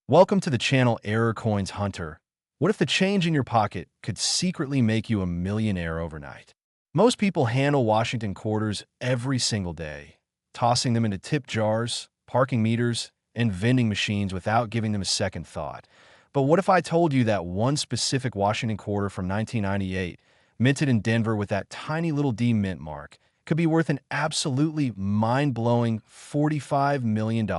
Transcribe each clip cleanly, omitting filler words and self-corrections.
Welcome to the channel Error Coins Hunter. What if the change in your pocket could secretly make you a millionaire overnight? Most people handle Washington quarters every single day, tossing them into tip jars, parking meters, and vending machines without giving them a second thought. But what if I told you that one specific Washington quarter from 1998, minted in Denver with that tiny little D mint mark, could be worth an absolutely mind-blowing $45 million?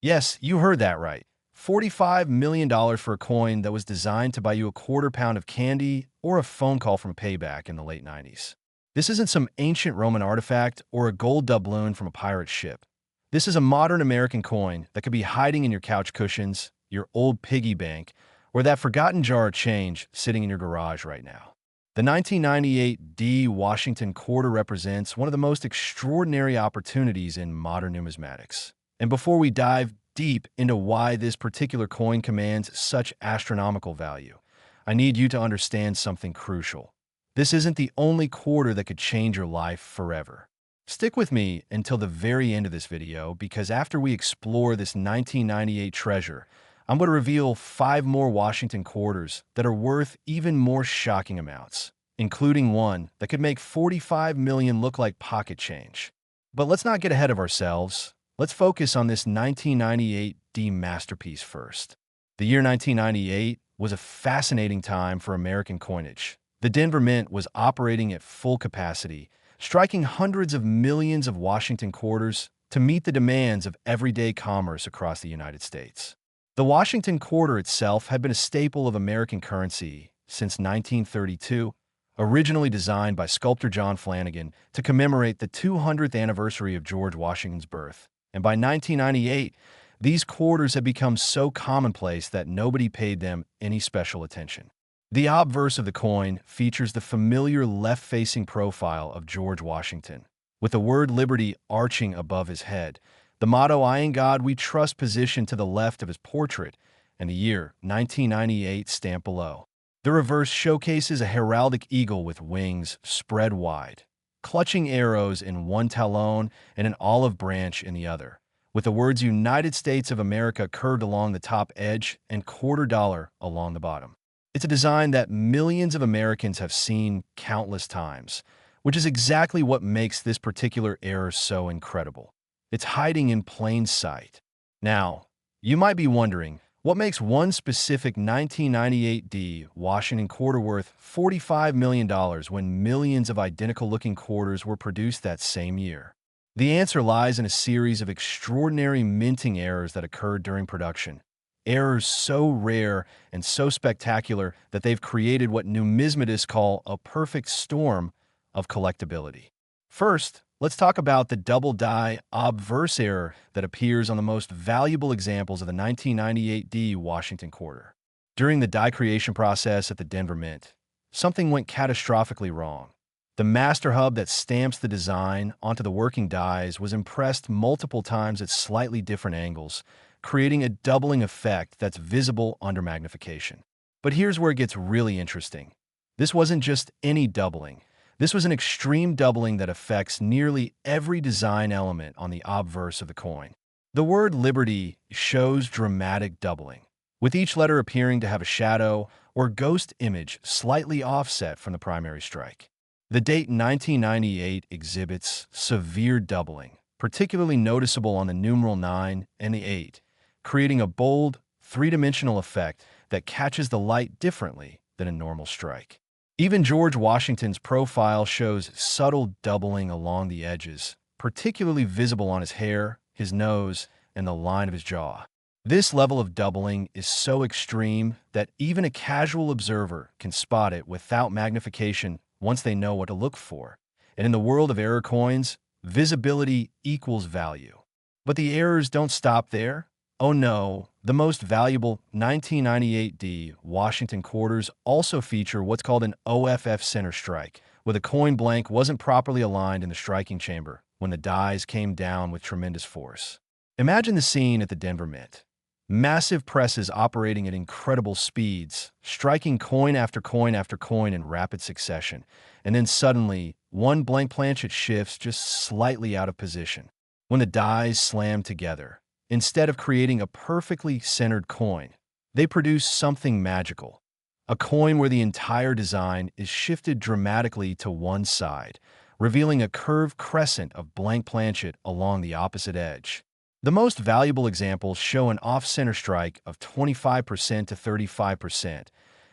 Yes, you heard that right. $45 million for a coin that was designed to buy you a quarter-pound of candy or a phone call from Payback in the late 90s. This isn't some ancient Roman artifact or a gold doubloon from a pirate ship. This is a modern American coin that could be hiding in your couch cushions, your old piggy bank, or that forgotten jar of change sitting in your garage right now. The 1998 D Washington quarter represents one of the most extraordinary opportunities in modern numismatics. And before we dive deep into why this particular coin commands such astronomical value, I need you to understand something crucial. This isn't the only quarter that could change your life forever. Stick with me until the very end of this video, because after we explore this 1998 treasure, I'm going to reveal 5 more Washington quarters that are worth even more shocking amounts, including one that could make $45 million look like pocket change. But let's not get ahead of ourselves. Let's focus on this 1998 D masterpiece first. The year 1998 was a fascinating time for American coinage. The Denver Mint was operating at full capacity, striking hundreds of millions of Washington quarters to meet the demands of everyday commerce across the United States. The Washington quarter itself had been a staple of American currency since 1932, originally designed by sculptor John Flanagan to commemorate the 200th anniversary of George Washington's birth. And by 1998, these quarters had become so commonplace that nobody paid them any special attention. The obverse of the coin features the familiar left-facing profile of George Washington, with the word liberty arching above his head, the motto "I in God we trust" positioned to the left of his portrait, and the year 1998 stamped below. The reverse showcases a heraldic eagle with wings spread wide, clutching arrows in one talon and an olive branch in the other, with the words United States of America curved along the top edge and quarter dollar along the bottom. It's a design that millions of Americans have seen countless times, which is exactly what makes this particular error so incredible. It's hiding in plain sight. Now, you might be wondering, what makes one specific 1998 D Washington quarter worth $45 million when millions of identical-looking quarters were produced that same year? The answer lies in a series of extraordinary minting errors that occurred during production. Errors so rare and so spectacular that they've created what numismatists call a perfect storm of collectability. First, let's talk about the double die obverse error that appears on the most valuable examples of the 1998 D Washington quarter. During the die creation process at the Denver Mint, something went catastrophically wrong. The master hub that stamps the design onto the working dies was impressed multiple times at slightly different angles, creating a doubling effect that's visible under magnification. But here's where it gets really interesting. This wasn't just any doubling. This was an extreme doubling that affects nearly every design element on the obverse of the coin. The word liberty shows dramatic doubling, with each letter appearing to have a shadow or ghost image slightly offset from the primary strike. The date 1998 exhibits severe doubling, particularly noticeable on the numeral 9 and the 8, creating a bold, three-dimensional effect that catches the light differently than a normal strike. Even George Washington's profile shows subtle doubling along the edges, particularly visible on his hair, his nose, and the line of his jaw. This level of doubling is so extreme that even a casual observer can spot it without magnification once they know what to look for. And in the world of error coins, visibility equals value. But the errors don't stop there. Oh no, the most valuable 1998 D Washington quarters also feature what's called an OFF center strike, where the coin blank wasn't properly aligned in the striking chamber when the dies came down with tremendous force. Imagine the scene at the Denver Mint. Massive presses operating at incredible speeds, striking coin after coin after coin in rapid succession, and then suddenly, one blank planchet shifts just slightly out of position. When the dies slam together, Instead of creating a perfectly centered coin, they produce something magical. A coin where the entire design is shifted dramatically to one side, revealing a curved crescent of blank planchet along the opposite edge. The most valuable examples show an off-center strike of 25% to 35%,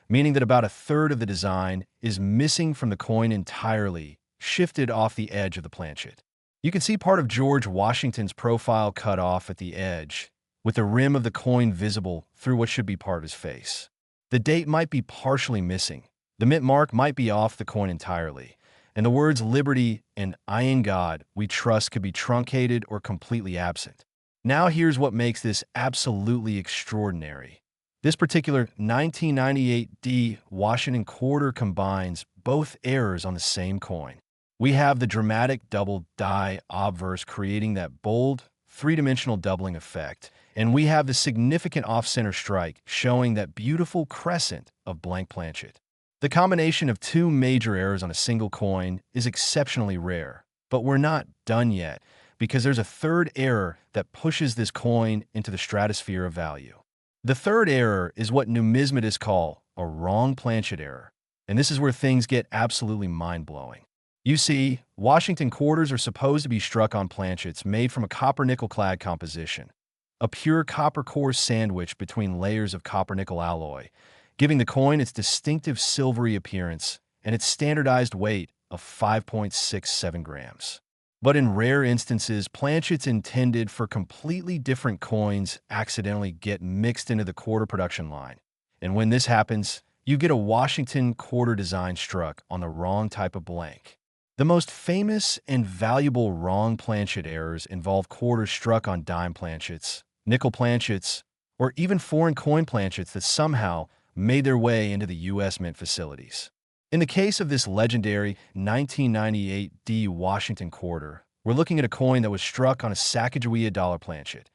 meaning that about a third of the design is missing from the coin entirely, shifted off the edge of the planchet. You can see part of George Washington's profile cut off at the edge, with the rim of the coin visible through what should be part of his face. The date might be partially missing, the mint mark might be off the coin entirely, and the words liberty and I in God we trust could be truncated or completely absent. Now here's what makes this absolutely extraordinary. This particular 1998D Washington quarter combines both errors on the same coin. We have the dramatic double die obverse creating that bold, three-dimensional doubling effect, and we have the significant off-center strike showing that beautiful crescent of blank planchet. The combination of two major errors on a single coin is exceptionally rare, but we're not done yet because there's a third error that pushes this coin into the stratosphere of value. The third error is what numismatists call a wrong planchet error, and this is where things get absolutely mind-blowing. You see, Washington quarters are supposed to be struck on planchets made from a copper-nickel clad composition, a pure copper core sandwich between layers of copper-nickel alloy, giving the coin its distinctive silvery appearance and its standardized weight of 5.67 grams. But in rare instances, planchets intended for completely different coins accidentally get mixed into the quarter production line. And when this happens, you get a Washington quarter design struck on the wrong type of blank. The most famous and valuable wrong planchet errors involve quarters struck on dime planchets, nickel planchets, or even foreign coin planchets that somehow made their way into the U.S. Mint facilities. In the case of this legendary 1998D Washington quarter, we're looking at a coin that was struck on a Sacagawea dollar planchet.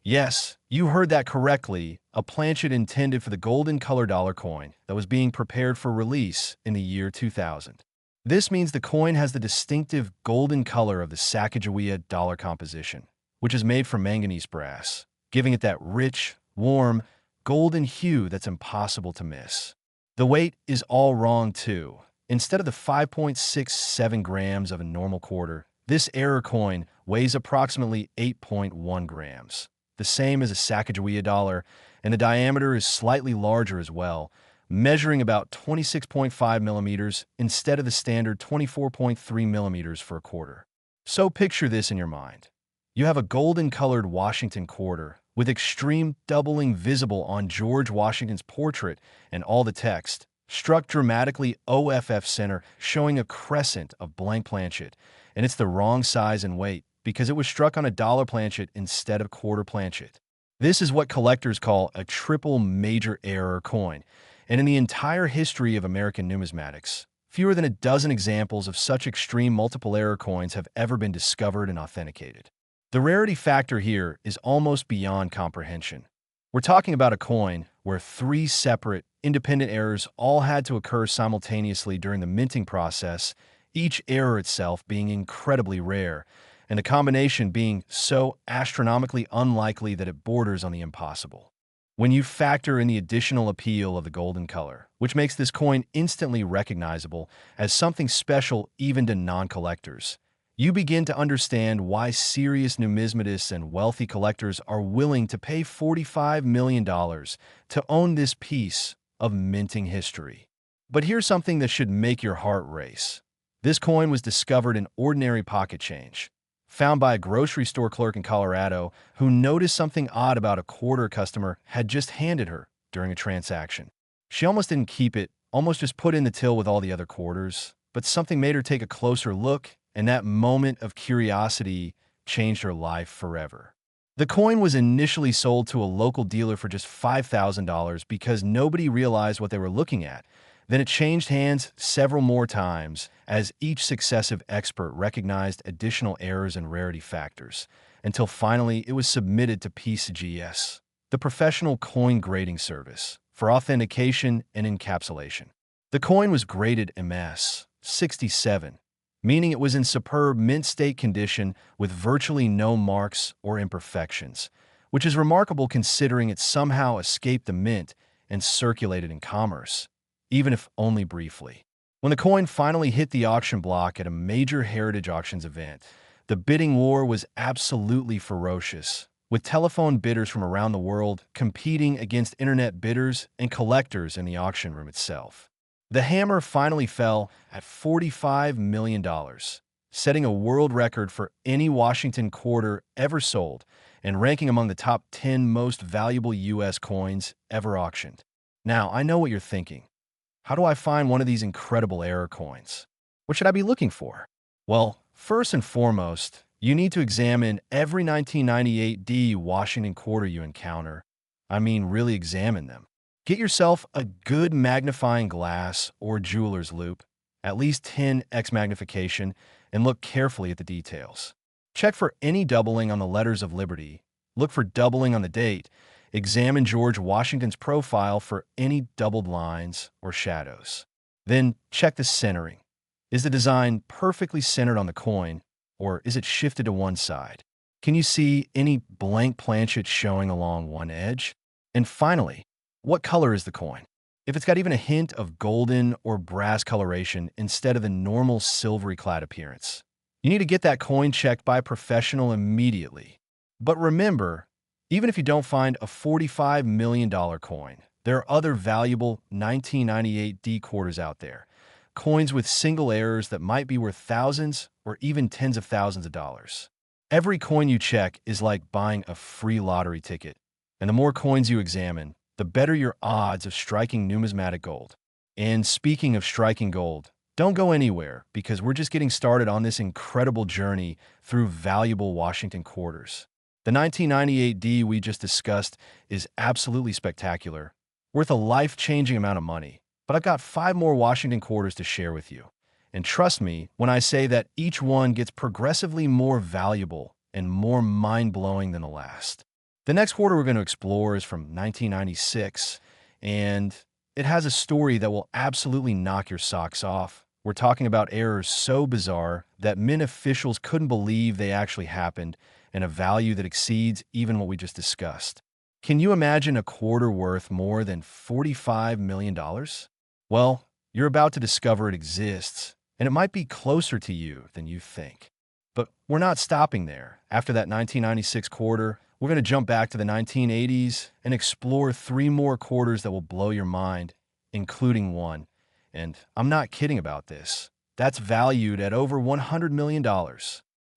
Yes, you heard that correctly, a planchet intended for the golden color dollar coin that was being prepared for release in the year 2000. This means the coin has the distinctive golden color of the Sacagawea dollar composition, which is made from manganese brass, giving it that rich, warm, golden hue that's impossible to miss. The weight is all wrong too. Instead of the 5.67 grams of a normal quarter, this error coin weighs approximately 8.1 grams, the same as a Sacagawea dollar, and the diameter is slightly larger as well, measuring about 26.5 millimeters instead of the standard 24.3 millimeters for a quarter. So picture this in your mind. You have a golden-colored Washington quarter with extreme doubling visible on George Washington's portrait and all the text, struck dramatically OFF center, showing a crescent of blank planchet, and it's the wrong size and weight because it was struck on a dollar planchet instead of quarter planchet. This is what collectors call a triple major error coin, and in the entire history of American numismatics, fewer than a dozen examples of such extreme multiple error coins have ever been discovered and authenticated. The rarity factor here is almost beyond comprehension. We're talking about a coin where three separate, independent errors all had to occur simultaneously during the minting process, each error itself being incredibly rare, and the combination being so astronomically unlikely that it borders on the impossible. When you factor in the additional appeal of the golden color, which makes this coin instantly recognizable as something special even to non-collectors, you begin to understand why serious numismatists and wealthy collectors are willing to pay $45 million to own this piece of minting history. But here's something that should make your heart race. This coin was discovered in ordinary pocket change, found by a grocery store clerk in Colorado who noticed something odd about a quarter customer had just handed her during a transaction. She almost didn't keep it, almost just put in the till with all the other quarters, but something made her take a closer look, and that moment of curiosity changed her life forever. The coin was initially sold to a local dealer for just $5,000 because nobody realized what they were looking at. Then it changed hands several more times as each successive expert recognized additional errors and rarity factors, until finally it was submitted to PCGS, the professional coin grading service, for authentication and encapsulation. The coin was graded MS 67, meaning it was in superb mint state condition with virtually no marks or imperfections, which is remarkable considering it somehow escaped the mint and circulated in commerce, even if only briefly. When the coin finally hit the auction block at a major heritage auctions event, the bidding war was absolutely ferocious, with telephone bidders from around the world competing against internet bidders and collectors in the auction room itself. The hammer finally fell at $45 million, setting a world record for any Washington quarter ever sold and ranking among the top 10 most valuable U.S. coins ever auctioned. Now, I know what you're thinking. How do I find one of these incredible error coins? What should I be looking for? Well, first and foremost, you need to examine every 1998 D Washington quarter you encounter. I mean, really examine them. Get yourself a good magnifying glass or jeweler's loupe, at least 10x magnification, and look carefully at the details. Check for any doubling on the letters of Liberty. Look for doubling on the date. Examine George Washington's profile for any doubled lines or shadows. Then check the centering. Is the design perfectly centered on the coin, or is it shifted to one side? Can you see any blank planchet showing along one edge? And finally, what color is the coin? If it's got even a hint of golden or brass coloration instead of the normal silvery clad appearance, you need to get that coin checked by a professional immediately. But remember, even if you don't find a $45 million coin, there are other valuable 1998 D quarters out there, coins with single errors that might be worth thousands or even tens of thousands of dollars. Every coin you check is like buying a free lottery ticket, and the more coins you examine, the better your odds of striking numismatic gold. And speaking of striking gold, don't go anywhere because we're just getting started on this incredible journey through valuable Washington quarters. The 1998 D we just discussed is absolutely spectacular, worth a life-changing amount of money. But I've got 5 more Washington quarters to share with you. And trust me when I say that each one gets progressively more valuable and more mind-blowing than the last. The next quarter we're going to explore is from 1996, and it has a story that will absolutely knock your socks off. We're talking about errors so bizarre that mint officials couldn't believe they actually happened, and a value that exceeds even what we just discussed. Can you imagine a quarter worth more than $45 million? Well, you're about to discover it exists, and it might be closer to you than you think. But we're not stopping there. After that 1996 quarter, we're going to jump back to the 1980s and explore 3 more quarters that will blow your mind, including one. And I'm not kidding about this. That's valued at over $100 million.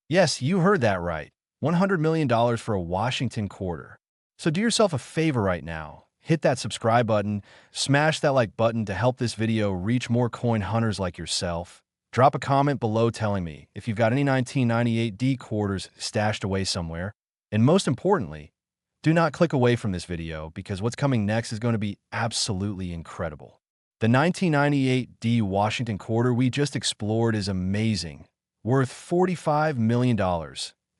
Yes, you heard that right. $100 million for a Washington quarter. So do yourself a favor right now. Hit that subscribe button, smash that like button to help this video reach more coin hunters like yourself. Drop a comment below telling me if you've got any 1998 D quarters stashed away somewhere. And most importantly, do not click away from this video because what's coming next is going to be absolutely incredible. The 1998 D Washington quarter we just explored is amazing, worth $45 million,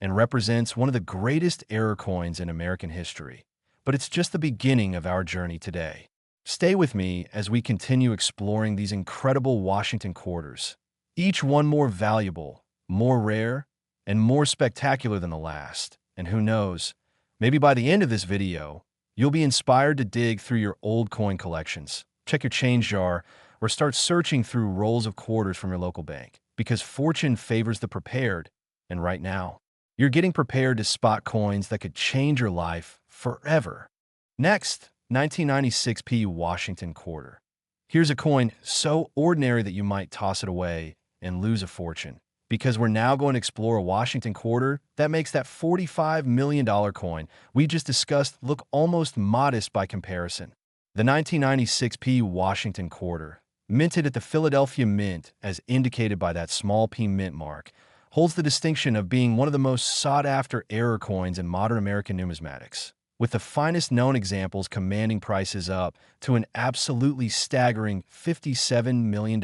and represents one of the greatest error coins in American history. But it's just the beginning of our journey today. Stay with me as we continue exploring these incredible Washington quarters, each one more valuable, more rare, and more spectacular than the last. And who knows, maybe by the end of this video, you'll be inspired to dig through your old coin collections, check your change jar, or start searching through rolls of quarters from your local bank, because fortune favors the prepared. And right now, you're getting prepared to spot coins that could change your life forever. Next, 1996 P Washington quarter. Here's a coin so ordinary that you might toss it away and lose a fortune, because we're now going to explore a Washington quarter that makes that $45 million coin we just discussed look almost modest by comparison. The 1996 P Washington quarter, minted at the Philadelphia Mint as indicated by that small p mint mark, holds the distinction of being one of the most sought-after error coins in modern American numismatics, with the finest known examples commanding prices up to an absolutely staggering $57 million.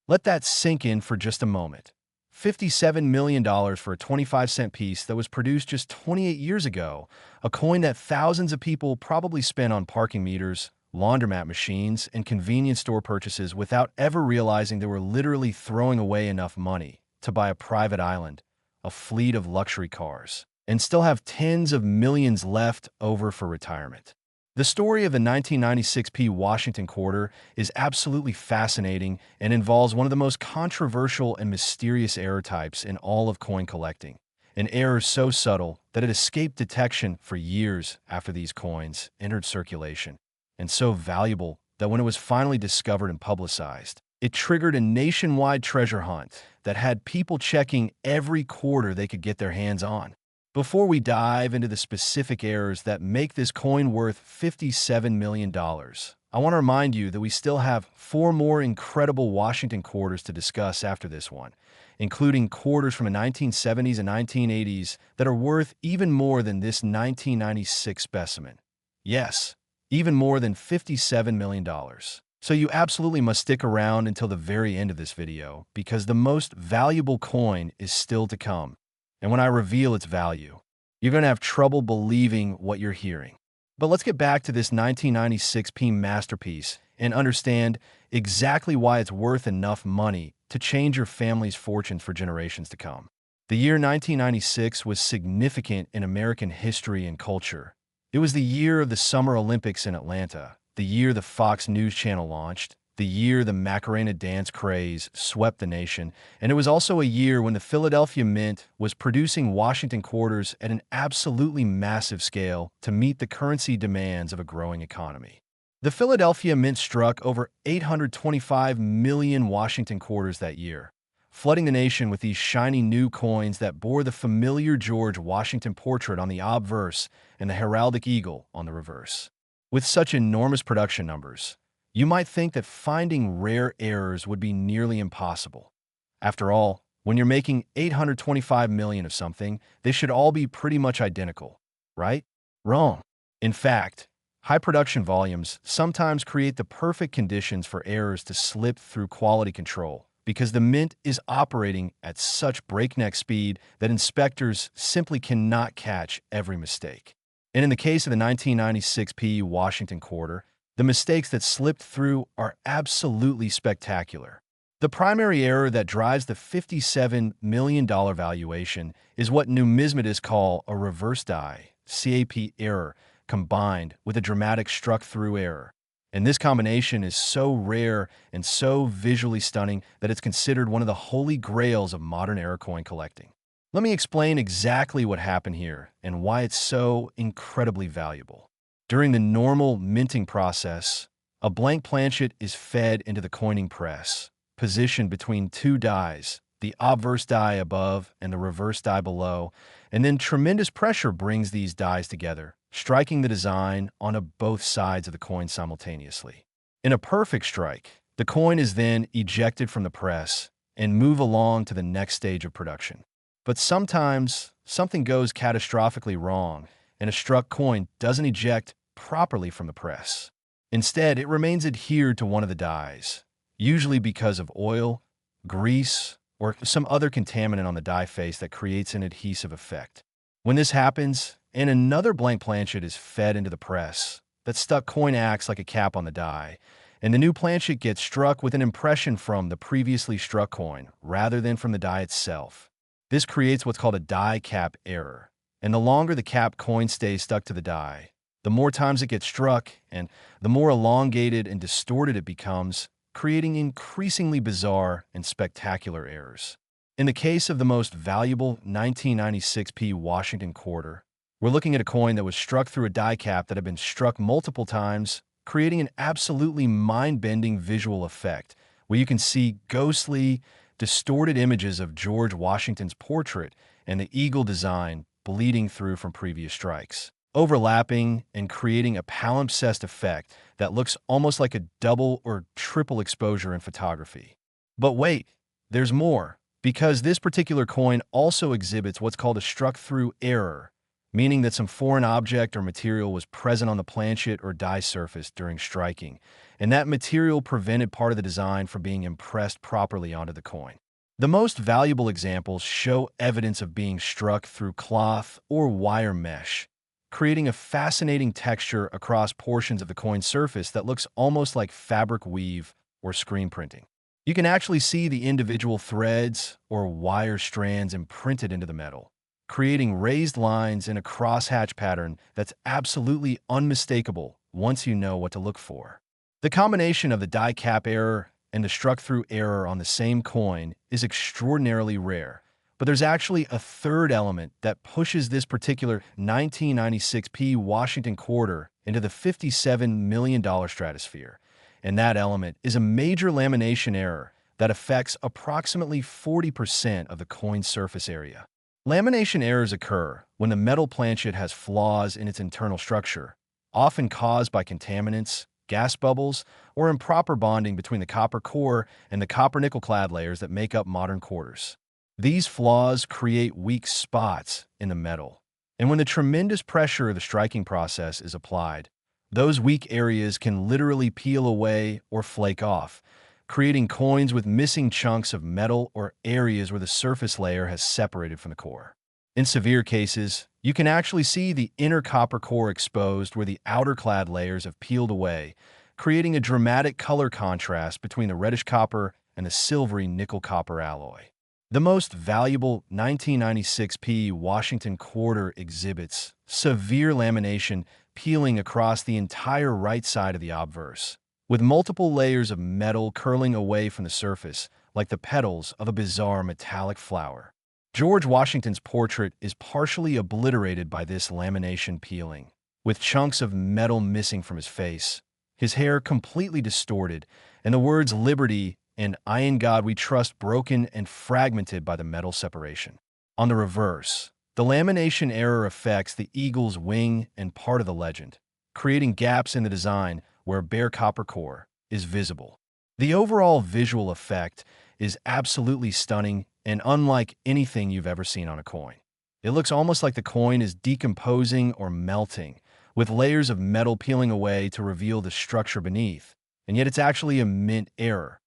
Let that sink in for just a moment. $57 million for a 25-cent piece that was produced just 28 years ago, a coin that thousands of people probably spent on parking meters, laundromat machines, and convenience store purchases without ever realizing they were literally throwing away enough money to buy a private island, a fleet of luxury cars, and still have tens of millions left over for retirement. The story of the 1996 Washington quarter is absolutely fascinating and involves one of the most controversial and mysterious error types in all of coin collecting. An error so subtle that it escaped detection for years after these coins entered circulation, and so valuable that when it was finally discovered and publicized, it triggered a nationwide treasure hunt that had people checking every quarter they could get their hands on. Before we dive into the specific errors that make this coin worth $57 million, I want to remind you that we still have 4 more incredible Washington quarters to discuss after this one, including quarters from the 1970s and 1980s that are worth even more than this 1996 specimen. Yes, even more than $57 million. So you absolutely must stick around until the very end of this video because the most valuable coin is still to come. And when I reveal its value, you're going to have trouble believing what you're hearing. But let's get back to this 1996 masterpiece and understand exactly why it's worth enough money to change your family's fortunes for generations to come. The year 1996 was significant in American history and culture. It was the year of the Summer Olympics in Atlanta, the year the Fox News Channel launched, the year the Macarena dance craze swept the nation, and it was also a year when the Philadelphia Mint was producing Washington quarters at an absolutely massive scale to meet the currency demands of a growing economy. The Philadelphia Mint struck over 825 million Washington quarters that year, flooding the nation with these shiny new coins that bore the familiar George Washington portrait on the obverse and the heraldic eagle on the reverse. With such enormous production numbers, you might think that finding rare errors would be nearly impossible. After all, when you're making 825 million of something, they should all be pretty much identical, right? Wrong. In fact, high production volumes sometimes create the perfect conditions for errors to slip through quality control because the mint is operating at such breakneck speed that inspectors simply cannot catch every mistake. And in the case of the 1996 Washington quarter, the mistakes that slipped through are absolutely spectacular. The primary error that drives the $57 million valuation is what numismatists call a reverse die, CAP error, combined with a dramatic struck-through error. And this combination is so rare and so visually stunning that it's considered one of the holy grails of modern error coin collecting. Let me explain exactly what happened here and why it's so incredibly valuable. During the normal minting process, a blank planchet is fed into the coining press, positioned between 2 dies, the obverse die above and the reverse die below, and then tremendous pressure brings these dies together, striking the design onto both sides of the coin simultaneously. In a perfect strike, the coin is then ejected from the press and move along to the next stage of production. But sometimes something goes catastrophically wrong and a struck coin doesn't eject properly from the press. Instead, it remains adhered to one of the dies, usually because of oil, grease, or some other contaminant on the die face that creates an adhesive effect. When this happens, and another blank planchet is fed into the press, that stuck coin acts like a cap on the die, and the new planchet gets struck with an impression from the previously struck coin rather than from the die itself. This creates what's called a die cap error, and the longer the cap coin stays stuck to the die, the more times it gets struck and the more elongated and distorted it becomes, creating increasingly bizarre and spectacular errors. In the case of the most valuable 1996 Washington quarter, we're looking at a coin that was struck through a die cap that had been struck multiple times, creating an absolutely mind-bending visual effect where you can see ghostly, distorted images of George Washington's portrait and the eagle design bleeding through from previous strikes, overlapping and creating a palimpsest effect that looks almost like a double or triple exposure in photography. But wait, there's more, because this particular coin also exhibits what's called a struck-through error, meaning that some foreign object or material was present on the planchet or die surface during striking, and that material prevented part of the design from being impressed properly onto the coin. The most valuable examples show evidence of being struck through cloth or wire mesh, creating a fascinating texture across portions of the coin surface that looks almost like fabric weave or screen printing. You can actually see the individual threads or wire strands imprinted into the metal, creating raised lines in a crosshatch pattern that's absolutely unmistakable once you know what to look for. The combination of the die cap error and the struck-through error on the same coin is extraordinarily rare, but there's actually a third element that pushes this particular 1996p Washington quarter into the $57 million stratosphere, and that element is a major lamination error that affects approximately 40% of the coin's surface area. Lamination errors occur when the metal planchet has flaws in its internal structure, often caused by contaminants, gas bubbles, or improper bonding between the copper core and the copper-nickel clad layers that make up modern quarters. These flaws create weak spots in the metal, and when the tremendous pressure of the striking process is applied, those weak areas can literally peel away or flake off, creating coins with missing chunks of metal or areas where the surface layer has separated from the core. In severe cases, you can actually see the inner copper core exposed where the outer clad layers have peeled away, creating a dramatic color contrast between the reddish copper and the silvery nickel-copper alloy. The most valuable 1996p Washington quarter exhibits severe lamination peeling across the entire right side of the obverse, with multiple layers of metal curling away from the surface like the petals of a bizarre metallic flower. George Washington's portrait is partially obliterated by this lamination peeling, with chunks of metal missing from his face, his hair completely distorted, and the words "Liberty" and "I in God We Trust" broken and fragmented by the metal separation. On the reverse, the lamination error affects the eagle's wing and part of the legend, creating gaps in the design where a bare copper core is visible. The overall visual effect is absolutely stunning and unlike anything you've ever seen on a coin. It looks almost like the coin is decomposing or melting, with layers of metal peeling away to reveal the structure beneath, and yet it's actually a mint error,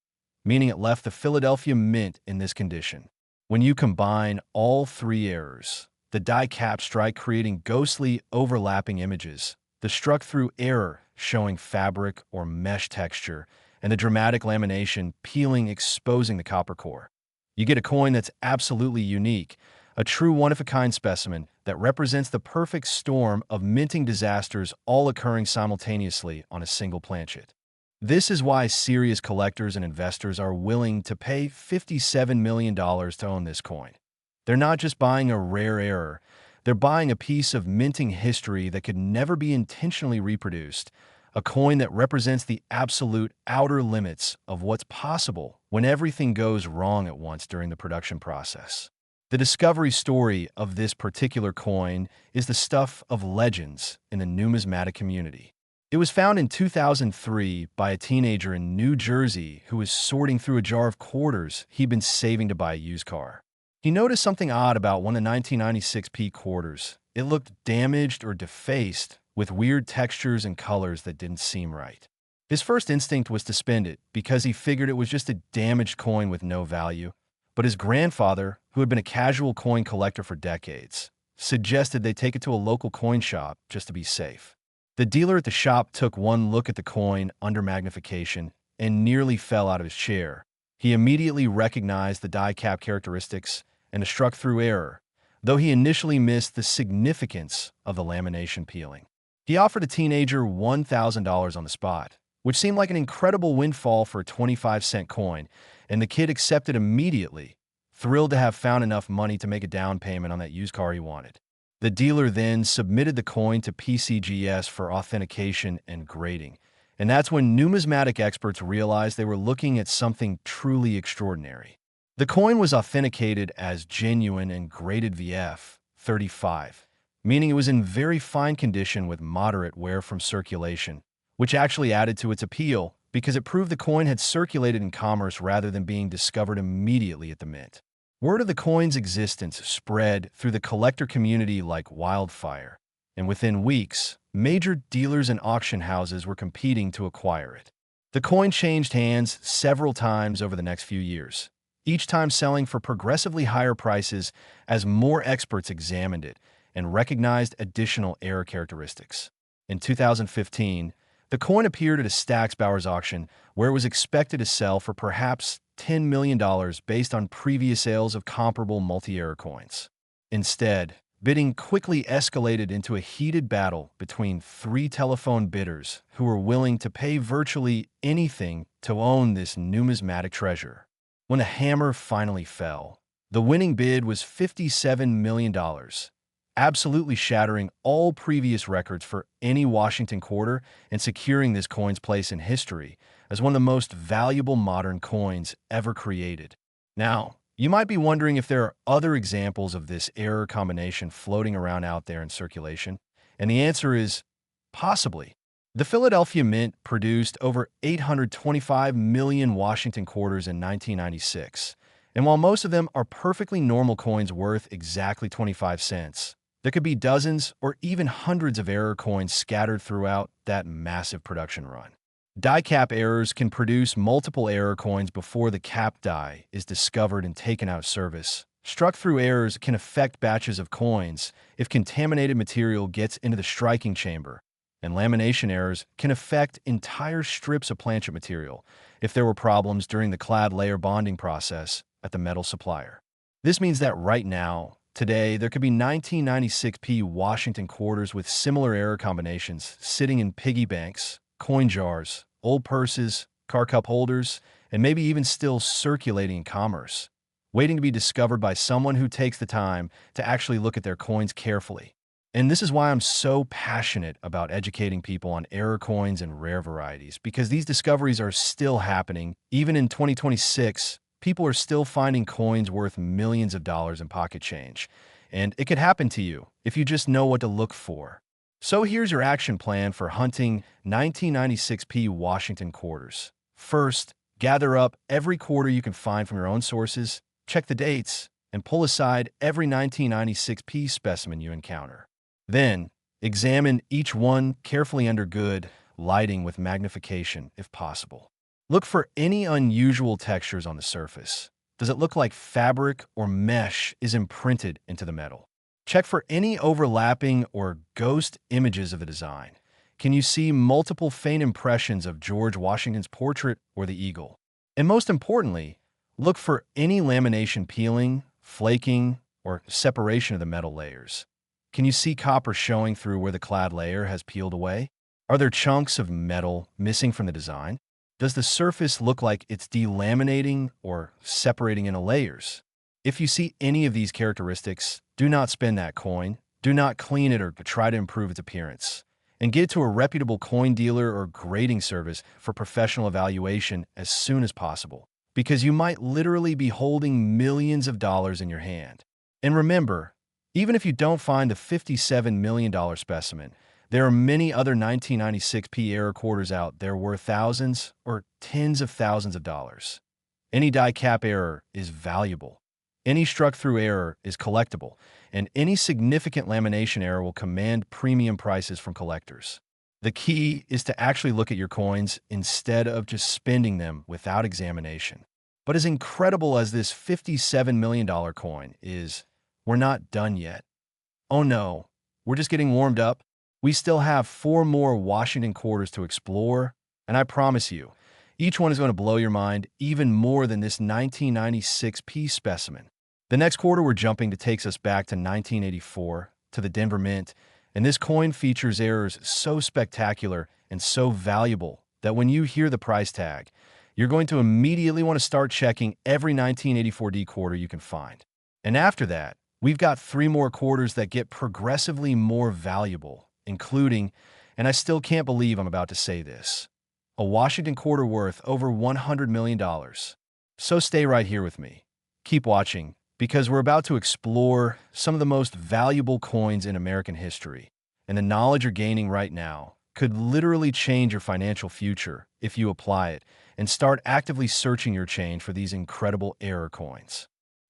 meaning it left the Philadelphia Mint in this condition. When you combine all three errors, the die cap strike creating ghostly overlapping images, the struck-through error showing fabric or mesh texture, and the dramatic lamination peeling exposing the copper core, you get a coin that's absolutely unique, a true one-of-a-kind specimen that represents the perfect storm of minting disasters all occurring simultaneously on a single planchet. This is why serious collectors and investors are willing to pay $57 million to own this coin. They're not just buying a rare error, they're buying a piece of minting history that could never be intentionally reproduced, a coin that represents the absolute outer limits of what's possible when everything goes wrong at once during the production process. The discovery story of this particular coin is the stuff of legends in the numismatic community. It was found in 2003 by a teenager in New Jersey who was sorting through a jar of quarters he'd been saving to buy a used car. He noticed something odd about one of the 1996p quarters. It looked damaged or defaced, with weird textures and colors that didn't seem right. His first instinct was to spend it because he figured it was just a damaged coin with no value, but his grandfather, who had been a casual coin collector for decades, suggested they take it to a local coin shop just to be safe. The dealer at the shop took one look at the coin under magnification and nearly fell out of his chair. He immediately recognized the die cap characteristics and a struck-through error, though he initially missed the significance of the lamination peeling. He offered the teenager $1,000 on the spot, which seemed like an incredible windfall for a 25-cent coin, and the kid accepted immediately, thrilled to have found enough money to make a down payment on that used car he wanted. The dealer then submitted the coin to PCGS for authentication and grading, and that's when numismatic experts realized they were looking at something truly extraordinary. The coin was authenticated as genuine and graded VF 35, meaning it was in very fine condition with moderate wear from circulation, which actually added to its appeal because it proved the coin had circulated in commerce rather than being discovered immediately at the mint. Word of the coin's existence spread through the collector community like wildfire, and within weeks, major dealers and auction houses were competing to acquire it. The coin changed hands several times over the next few years, each time selling for progressively higher prices as more experts examined it and recognized additional error characteristics. In 2015, the coin appeared at a Stack's Bowers auction where it was expected to sell for perhaps $10 million based on previous sales of comparable multi-error coins. Instead, bidding quickly escalated into a heated battle between three telephone bidders who were willing to pay virtually anything to own this numismatic treasure. When the hammer finally fell, the winning bid was $57 million, absolutely shattering all previous records for any Washington quarter and securing this coin's place in history as one of the most valuable modern coins ever created. Now, you might be wondering if there are other examples of this error combination floating around out there in circulation, and the answer is possibly. The Philadelphia Mint produced over 825 million Washington quarters in 1996, and while most of them are perfectly normal coins worth exactly 25 cents, there could be dozens or even hundreds of error coins scattered throughout that massive production run. Die cap errors can produce multiple error coins before the cap die is discovered and taken out of service. Struck-through errors can affect batches of coins if contaminated material gets into the striking chamber, and lamination errors can affect entire strips of planchet material if there were problems during the clad layer bonding process at the metal supplier. This means that right now, today, there could be 1996p Washington quarters with similar error combinations sitting in piggy banks, coin jars, old purses, car cup holders, and maybe even still circulating in commerce, waiting to be discovered by someone who takes the time to actually look at their coins carefully. And this is why I'm so passionate about educating people on error coins and rare varieties, because these discoveries are still happening. Even in 2026, people are still finding coins worth millions of dollars in pocket change. And it could happen to you if you just know what to look for. So here's your action plan for hunting 1996p Washington quarters. First, gather up every quarter you can find from your own sources, check the dates, and pull aside every 1996p specimen you encounter. Then, examine each one carefully under good lighting with magnification if possible. Look for any unusual textures on the surface. Does it look like fabric or mesh is imprinted into the metal? Check for any overlapping or ghost images of the design. Can you see multiple faint impressions of George Washington's portrait or the eagle? And most importantly, look for any lamination peeling, flaking, or separation of the metal layers. Can you see copper showing through where the clad layer has peeled away? Are there chunks of metal missing from the design? Does the surface look like it's delaminating or separating into layers? If you see any of these characteristics, do not spend that coin, do not clean it or try to improve its appearance, and get it to a reputable coin dealer or grading service for professional evaluation as soon as possible, because you might literally be holding millions of dollars in your hand. And remember, even if you don't find the $57 million specimen, there are many other 1996p error quarters out there worth thousands or tens of thousands of dollars. Any die cap error is valuable. Any struck-through error is collectible, and any significant lamination error will command premium prices from collectors. The key is to actually look at your coins instead of just spending them without examination. But as incredible as this $57 million coin is, we're not done yet. Oh no, we're just getting warmed up. We still have 4 more Washington quarters to explore, and I promise you, each one is going to blow your mind even more than this 1996p specimen. The next quarter we're jumping to takes us back to 1984, to the Denver Mint, and this coin features errors so spectacular and so valuable that when you hear the price tag, you're going to immediately want to start checking every 1984D quarter you can find. And after that, we've got 3 more quarters that get progressively more valuable, including, and I still can't believe I'm about to say this, a Washington quarter worth over $100 million. So stay right here with me. Keep watching, because we're about to explore some of the most valuable coins in American history, and the knowledge you're gaining right now could literally change your financial future if you apply it and start actively searching your change for these incredible error coins.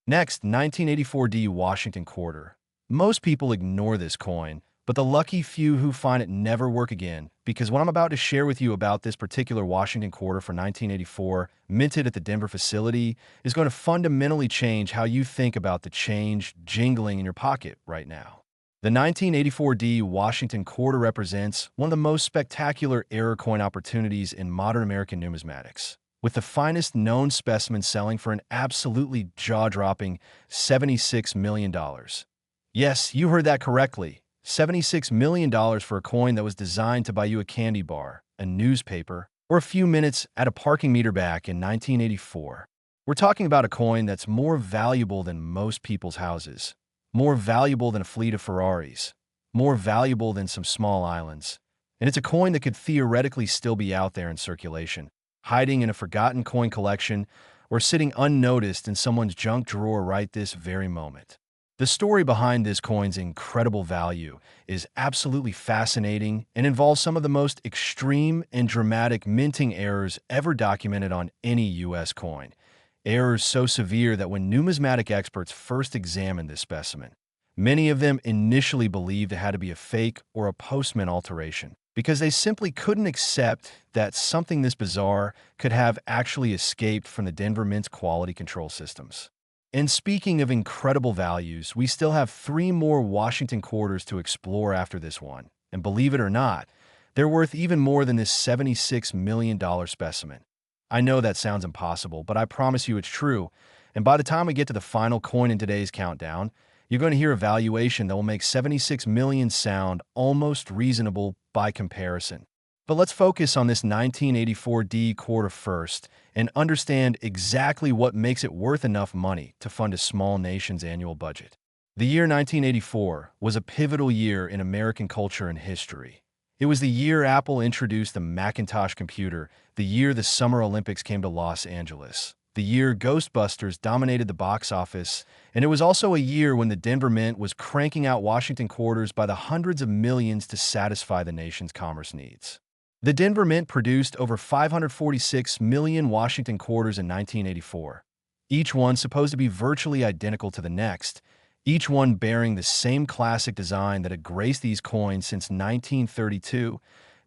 Next, 1984D Washington quarter. Most people ignore this coin, but the lucky few who find it never work again, because what I'm about to share with you about this particular Washington quarter for 1984, minted at the Denver facility, is going to fundamentally change how you think about the change jingling in your pocket right now. The 1984D Washington quarter represents one of the most spectacular error coin opportunities in modern American numismatics, with the finest known specimen selling for an absolutely jaw-dropping $76 million. Yes, you heard that correctly. $76 million for a coin that was designed to buy you a candy bar, a newspaper, or a few minutes at a parking meter back in 1984. We're talking about a coin that's more valuable than most people's houses, more valuable than a fleet of Ferraris, more valuable than some small islands. And it's a coin that could theoretically still be out there in circulation, hiding in a forgotten coin collection or sitting unnoticed in someone's junk drawer right this very moment. The story behind this coin's incredible value is absolutely fascinating and involves some of the most extreme and dramatic minting errors ever documented on any U.S. coin. Errors so severe that when numismatic experts first examined this specimen, many of them initially believed it had to be a fake or a postman alteration because they simply couldn't accept that something this bizarre could have actually escaped from the Denver Mint's quality control systems. And speaking of incredible values, we still have 3 more Washington quarters to explore after this one. And believe it or not, they're worth even more than this $76 million specimen. I know that sounds impossible, but I promise you it's true. And by the time we get to the final coin in today's countdown, you're going to hear a valuation that will make 76 million sound almost reasonable by comparison. But let's focus on this 1984D quarter first and understand exactly what makes it worth enough money to fund a small nation's annual budget. The year 1984 was a pivotal year in American culture and history. It was the year Apple introduced the Macintosh computer, the year the Summer Olympics came to Los Angeles, the year Ghostbusters dominated the box office, and it was also a year when the Denver Mint was cranking out Washington quarters by the hundreds of millions to satisfy the nation's commerce needs. The Denver Mint produced over 546 million Washington quarters in 1984, each one supposed to be virtually identical to the next, each one bearing the same classic design that had graced these coins since 1932,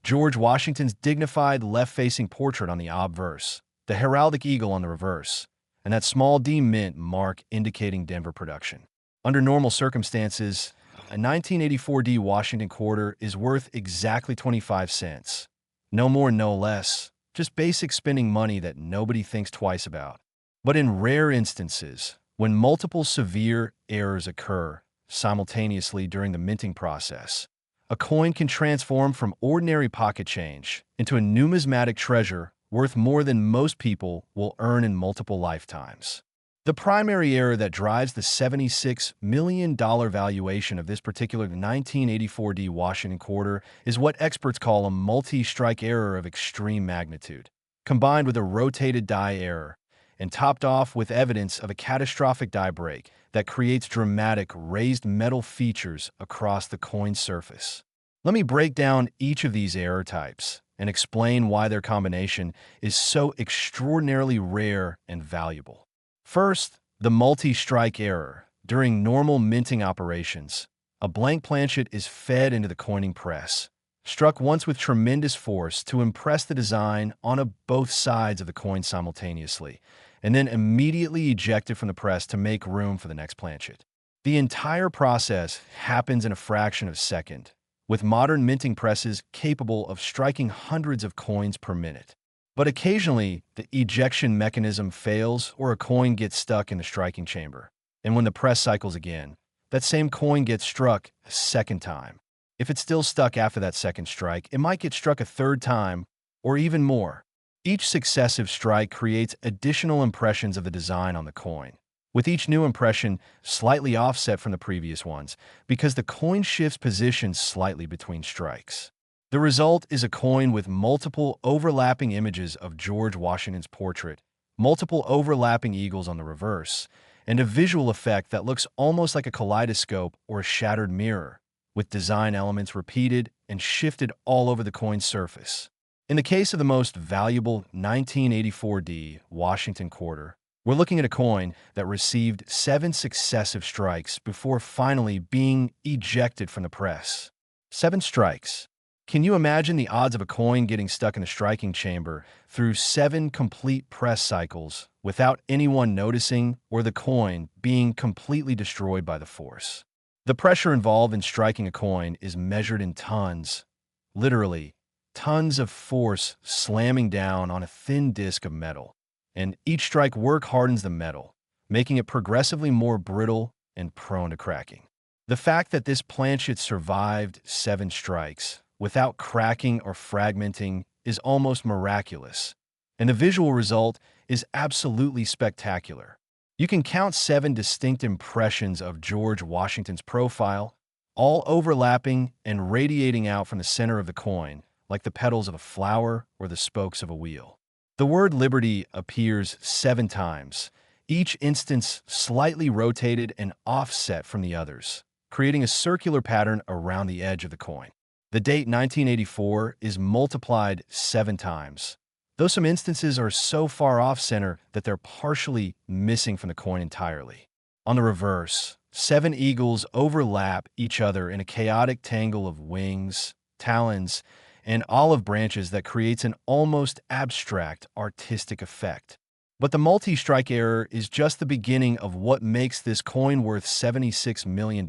George Washington's dignified left-facing portrait on the obverse, the heraldic eagle on the reverse, and that small D mint mark indicating Denver production. Under normal circumstances, a 1984D Washington quarter is worth exactly 25 cents. No more, no less, just basic spending money that nobody thinks twice about. But in rare instances, when multiple severe errors occur simultaneously during the minting process, a coin can transform from ordinary pocket change into a numismatic treasure worth more than most people will earn in multiple lifetimes. The primary error that drives the $76 million valuation of this particular 1984D Washington quarter is what experts call a multi-strike error of extreme magnitude, combined with a rotated die error, and topped off with evidence of a catastrophic die break that creates dramatic raised metal features across the coin's surface. Let me break down each of these error types and explain why their combination is so extraordinarily rare and valuable. First, the multi-strike error. During normal minting operations, a blank planchet is fed into the coining press, struck once with tremendous force to impress the design on both sides of the coin simultaneously, and then immediately ejected from the press to make room for the next planchet. The entire process happens in a fraction of a second, with modern minting presses capable of striking hundreds of coins per minute. But occasionally, the ejection mechanism fails or a coin gets stuck in the striking chamber. And when the press cycles again, that same coin gets struck a second time. If it's still stuck after that second strike, it might get struck a third time or even more. Each successive strike creates additional impressions of the design on the coin, with each new impression slightly offset from the previous ones because the coin shifts position slightly between strikes. The result is a coin with multiple overlapping images of George Washington's portrait, multiple overlapping eagles on the reverse, and a visual effect that looks almost like a kaleidoscope or a shattered mirror, with design elements repeated and shifted all over the coin's surface. In the case of the most valuable 1984D Washington quarter, we're looking at a coin that received 7 successive strikes before finally being ejected from the press. 7 strikes. Can you imagine the odds of a coin getting stuck in the striking chamber through 7 complete press cycles without anyone noticing or the coin being completely destroyed by the force? The pressure involved in striking a coin is measured in tons, literally, tons of force slamming down on a thin disc of metal. And each strike work hardens the metal, making it progressively more brittle and prone to cracking. The fact that this planchet survived 7 strikes without cracking or fragmenting is almost miraculous, and the visual result is absolutely spectacular. You can count 7 distinct impressions of George Washington's profile, all overlapping and radiating out from the center of the coin, like the petals of a flower or the spokes of a wheel. The word liberty appears 7 times, each instance slightly rotated and offset from the others, creating a circular pattern around the edge of the coin. The date 1984 is multiplied 7 times, though some instances are so far off-center that they're partially missing from the coin entirely. On the reverse, 7 eagles overlap each other in a chaotic tangle of wings, talons, and olive branches that creates an almost abstract artistic effect. But the multi-strike error is just the beginning of what makes this coin worth $76 million,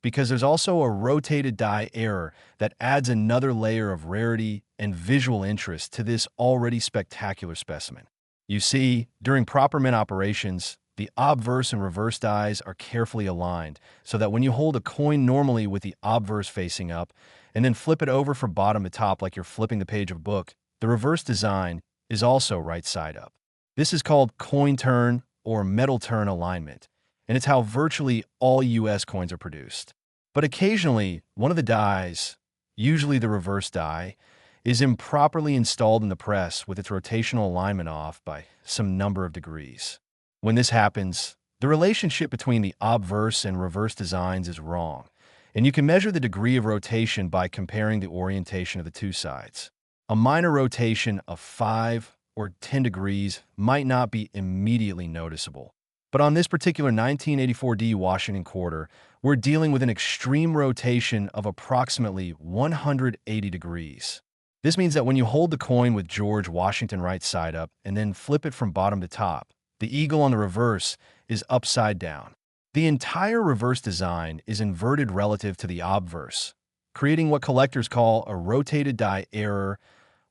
because there's also a rotated die error that adds another layer of rarity and visual interest to this already spectacular specimen. You see, during proper mint operations, the obverse and reverse dies are carefully aligned so that when you hold a coin normally with the obverse facing up and then flip it over from bottom to top like you're flipping the page of a book, the reverse design is also right side up. This is called coin turn or metal turn alignment, and it's how virtually all US coins are produced. But occasionally, one of the dies, usually the reverse die, is improperly installed in the press with its rotational alignment off by some number of degrees. When this happens, the relationship between the obverse and reverse designs is wrong, and you can measure the degree of rotation by comparing the orientation of the two sides. A minor rotation of 5 or 10 degrees might not be immediately noticeable, but on this particular 1984D Washington quarter, we're dealing with an extreme rotation of approximately 180 degrees. This means that when you hold the coin with George Washington right side up and then flip it from bottom to top, the eagle on the reverse is upside down. The entire reverse design is inverted relative to the obverse, creating what collectors call a rotated die error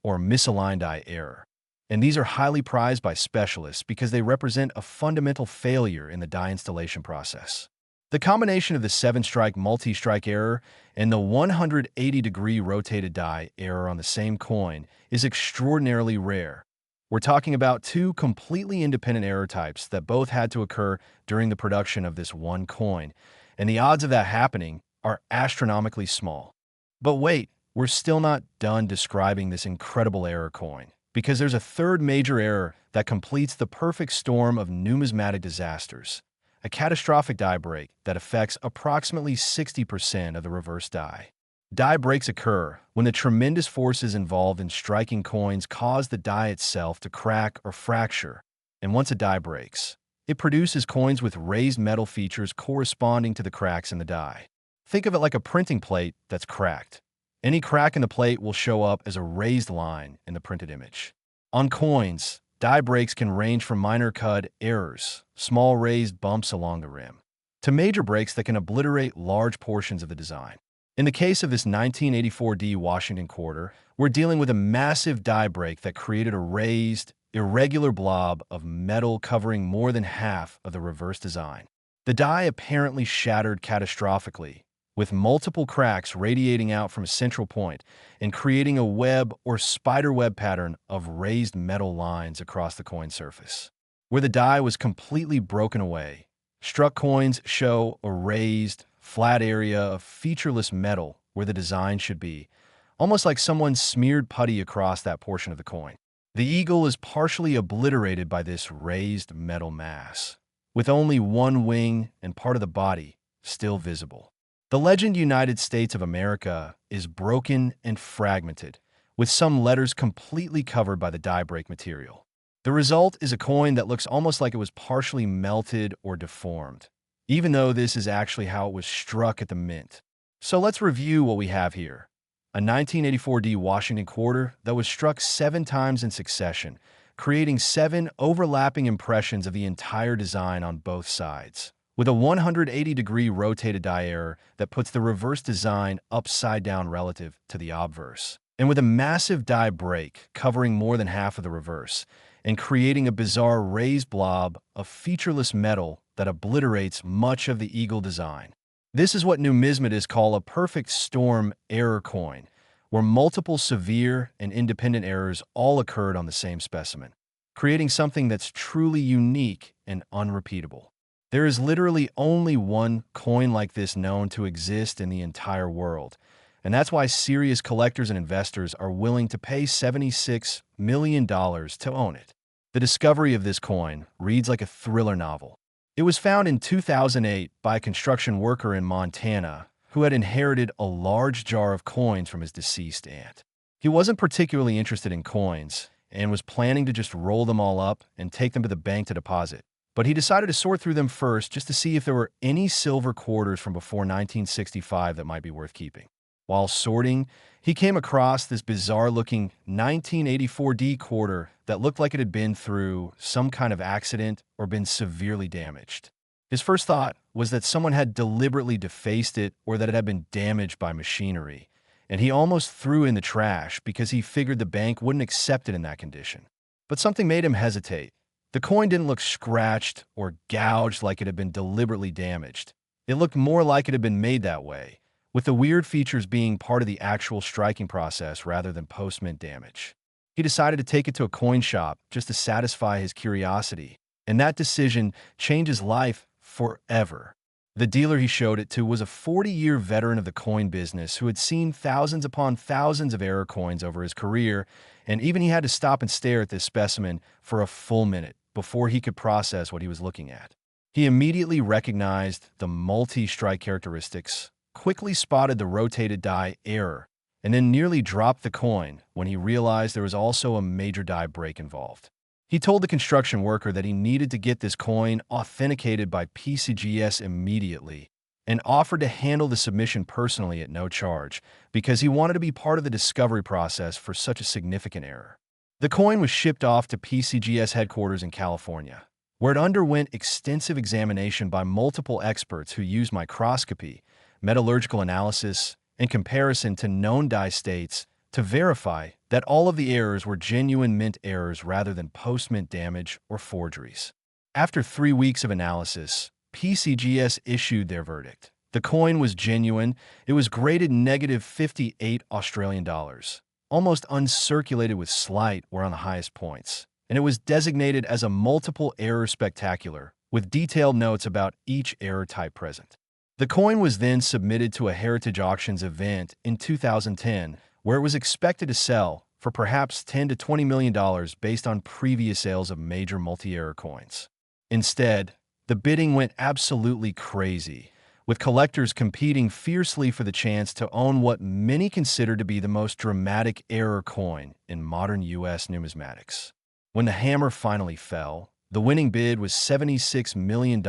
or misaligned die error. And these are highly prized by specialists because they represent a fundamental failure in the die installation process. The combination of the 7-strike multi-strike error and the 180-degree rotated die error on the same coin is extraordinarily rare. We're talking about 2 completely independent error types that both had to occur during the production of this one coin, and the odds of that happening are astronomically small. But wait, we're still not done describing this incredible error coin, because there's a third major error that completes the perfect storm of numismatic disasters, a catastrophic die break that affects approximately 60% of the reverse die. Die breaks occur when the tremendous forces involved in striking coins cause the die itself to crack or fracture, and once a die breaks, it produces coins with raised metal features corresponding to the cracks in the die. Think of it like a printing plate that's cracked. Any crack in the plate will show up as a raised line in the printed image. On coins, die breaks can range from minor cut errors, small raised bumps along the rim, to major breaks that can obliterate large portions of the design. In the case of this 1984D Washington quarter, we're dealing with a massive die break that created a raised, irregular blob of metal covering more than half of the reverse design. The die apparently shattered catastrophically, with multiple cracks radiating out from a central point and creating a web or spider web pattern of raised metal lines across the coin surface. Where the die was completely broken away, struck coins show a raised, flat area of featureless metal where the design should be, almost like someone smeared putty across that portion of the coin. The eagle is partially obliterated by this raised metal mass, with only one wing and part of the body still visible. The legend United States of America is broken and fragmented, with some letters completely covered by the die break material. The result is a coin that looks almost like it was partially melted or deformed, even though this is actually how it was struck at the mint. So let's review what we have here. A 1984D Washington quarter that was struck 7 times in succession, creating 7 overlapping impressions of the entire design on both sides, with a 180-degree rotated die error that puts the reverse design upside down relative to the obverse, and with a massive die break covering more than half of the reverse, and creating a bizarre raised blob of featureless metal that obliterates much of the eagle design. This is what numismatists call a perfect storm error coin, where multiple severe and independent errors all occurred on the same specimen, creating something that's truly unique and unrepeatable. There is literally only one coin like this known to exist in the entire world, and that's why serious collectors and investors are willing to pay $76 million to own it. The discovery of this coin reads like a thriller novel. It was found in 2008 by a construction worker in Montana who had inherited a large jar of coins from his deceased aunt. He wasn't particularly interested in coins and was planning to just roll them all up and take them to the bank to deposit. But he decided to sort through them first just to see if there were any silver quarters from before 1965 that might be worth keeping. While sorting, he came across this bizarre-looking 1984D quarter that looked like it had been through some kind of accident or been severely damaged. His first thought was that someone had deliberately defaced it or that it had been damaged by machinery, and he almost threw it in the trash because he figured the bank wouldn't accept it in that condition. But something made him hesitate. The coin didn't look scratched or gouged like it had been deliberately damaged. It looked more like it had been made that way, with the weird features being part of the actual striking process rather than post-mint damage. He decided to take it to a coin shop just to satisfy his curiosity, and that decision changed his life forever. The dealer he showed it to was a 40-year veteran of the coin business who had seen thousands upon thousands of error coins over his career, and even he had to stop and stare at this specimen for a full minute before he could process what he was looking at. He immediately recognized the multi-strike characteristics, quickly spotted the rotated die error, and then nearly dropped the coin when he realized there was also a major die break involved. He told the construction worker that he needed to get this coin authenticated by PCGS immediately and offered to handle the submission personally at no charge because he wanted to be part of the discovery process for such a significant error. The coin was shipped off to PCGS headquarters in California, where it underwent extensive examination by multiple experts who used microscopy, metallurgical analysis, and comparison to known die states to verify that all of the errors were genuine mint errors rather than post-mint damage or forgeries. After 3 weeks of analysis, PCGS issued their verdict. The coin was genuine. It was graded negative 58 Australian dollars, almost uncirculated with slight were on the highest points, and it was designated as a multiple error spectacular with detailed notes about each error type present. The coin was then submitted to a Heritage Auctions event in 2010, where it was expected to sell for perhaps $10 to $20 million based on previous sales of major multi-error coins. Instead, the bidding went absolutely crazy, with collectors competing fiercely for the chance to own what many consider to be the most dramatic error coin in modern U.S. numismatics. When the hammer finally fell, the winning bid was $76 million,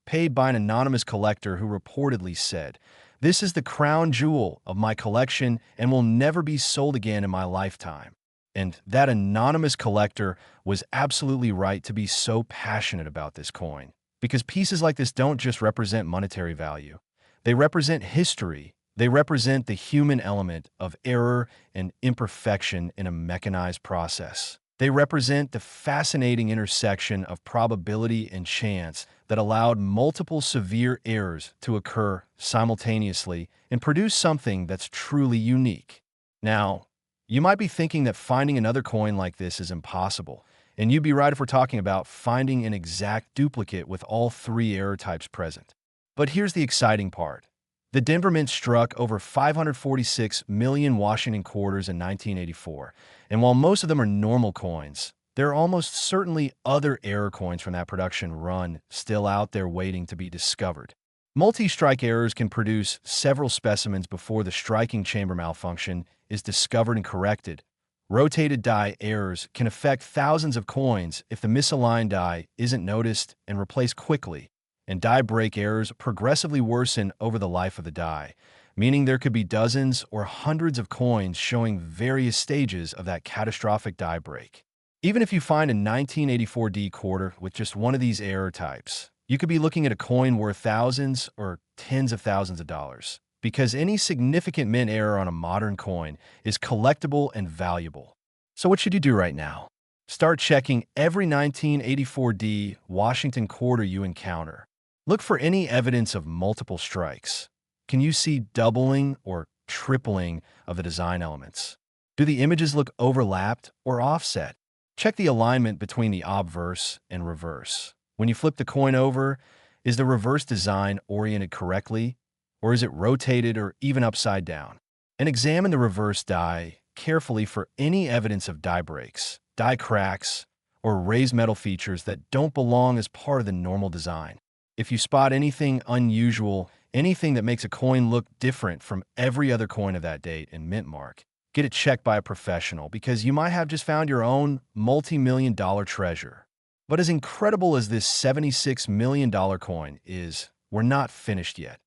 paid by an anonymous collector who reportedly said, "This is the crown jewel of my collection and will never be sold again in my lifetime." And that anonymous collector was absolutely right to be so passionate about this coin, because pieces like this don't just represent monetary value. They represent history. They represent the human element of error and imperfection in a mechanized process. They represent the fascinating intersection of probability and chance that allowed multiple severe errors to occur simultaneously and produce something that's truly unique. Now, you might be thinking that finding another coin like this is impossible, and you'd be right if we're talking about finding an exact duplicate with all 3 error types present. But here's the exciting part. The Denver Mint struck over 546 million Washington quarters in 1984, and while most of them are normal coins, there are almost certainly other error coins from that production run still out there waiting to be discovered. Multi-strike errors can produce several specimens before the striking chamber malfunction is discovered and corrected. Rotated die errors can affect thousands of coins if the misaligned die isn't noticed and replaced quickly, and die break errors progressively worsen over the life of the die, meaning there could be dozens or hundreds of coins showing various stages of that catastrophic die break. Even if you find a 1984D quarter with just one of these error types, you could be looking at a coin worth thousands or tens of thousands of dollars, because any significant mint error on a modern coin is collectible and valuable. So what should you do right now? Start checking every 1984D Washington quarter you encounter. Look for any evidence of multiple strikes. Can you see doubling or tripling of the design elements? Do the images look overlapped or offset? Check the alignment between the obverse and reverse. When you flip the coin over, is the reverse design oriented correctly, or is it rotated or even upside down? And examine the reverse die carefully for any evidence of die breaks, die cracks, or raised metal features that don't belong as part of the normal design. If you spot anything unusual, anything that makes a coin look different from every other coin of that date and mint mark, get it checked by a professional because you might have just found your own multi-million-dollar treasure. But as incredible as this $76 million coin is, we're not finished yet.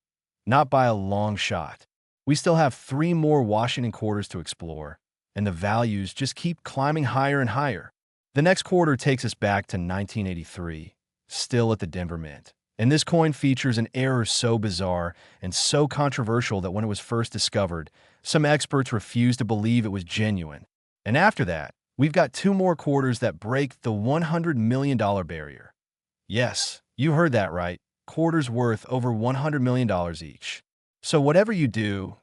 Not by a long shot. We still have 3 more Washington quarters to explore, and the values just keep climbing higher and higher. The next quarter takes us back to 1983, still at the Denver Mint. And this coin features an error so bizarre and so controversial that when it was first discovered, some experts refused to believe it was genuine. And after that, we've got 2 more quarters that break the $100 million barrier. Yes, you heard that right. Quarters worth over $100 million each. So whatever you do,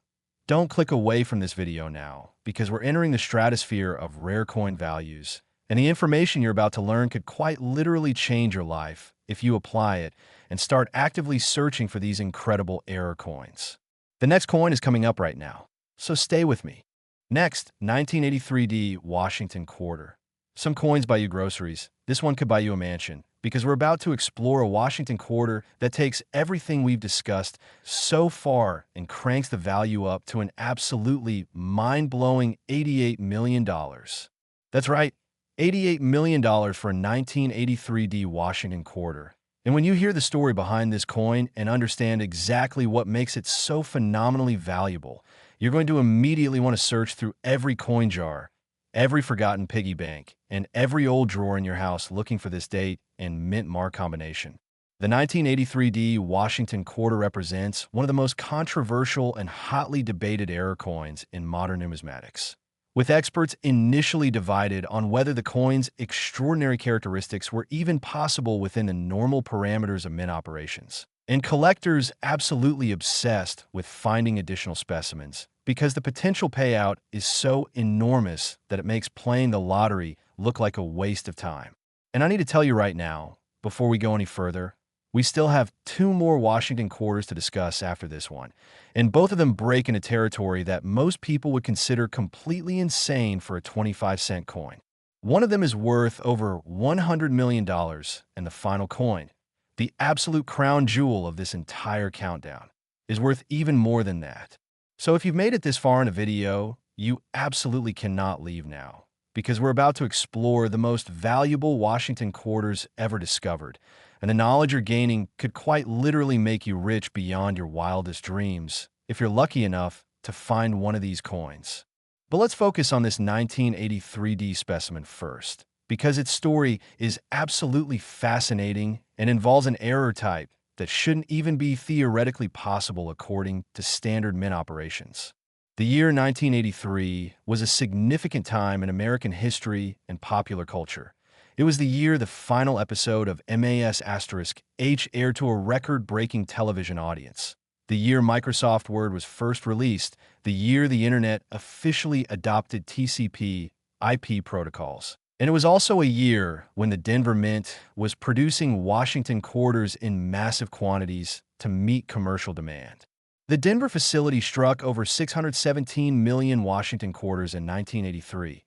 don't click away from this video now, because we're entering the stratosphere of rare coin values, and the information you're about to learn could quite literally change your life if you apply it and start actively searching for these incredible error coins. The next coin is coming up right now, so stay with me. Next, 1983D Washington Quarter. Some coins buy you groceries. This one could buy you a mansion, because we're about to explore a Washington quarter that takes everything we've discussed so far and cranks the value up to an absolutely mind-blowing $88 million. That's right, $88 million for a 1983D Washington quarter. And when you hear the story behind this coin and understand exactly what makes it so phenomenally valuable, you're going to immediately want to search through every coin jar, every forgotten piggy bank, and every old drawer in your house looking for this date and mint mark combination. The 1983D Washington quarter represents one of the most controversial and hotly debated error coins in modern numismatics, with experts initially divided on whether the coin's extraordinary characteristics were even possible within the normal parameters of mint operations, and collectors absolutely obsessed with finding additional specimens because the potential payout is so enormous that it makes playing the lottery look like a waste of time. And I need to tell you right now, before we go any further, we still have 2 more Washington quarters to discuss after this one, and both of them break into territory that most people would consider completely insane for a 25-cent coin. One of them is worth over $100 million, and the final coin, the absolute crown jewel of this entire countdown, is worth even more than that. So if you've made it this far in a video, you absolutely cannot leave now, because we're about to explore the most valuable Washington quarters ever discovered, and the knowledge you're gaining could quite literally make you rich beyond your wildest dreams if you're lucky enough to find one of these coins. But let's focus on this 1983D specimen first, because its story is absolutely fascinating and involves an error type that shouldn't even be theoretically possible according to standard mint operations. The year 1983 was a significant time in American history and popular culture. It was the year the final episode of MAS*H aired to a record-breaking television audience. The year Microsoft Word was first released, the year the internet officially adopted TCP/IP protocols. And it was also a year when the Denver Mint was producing Washington quarters in massive quantities to meet commercial demand. The Denver facility struck over 617 million Washington quarters in 1983,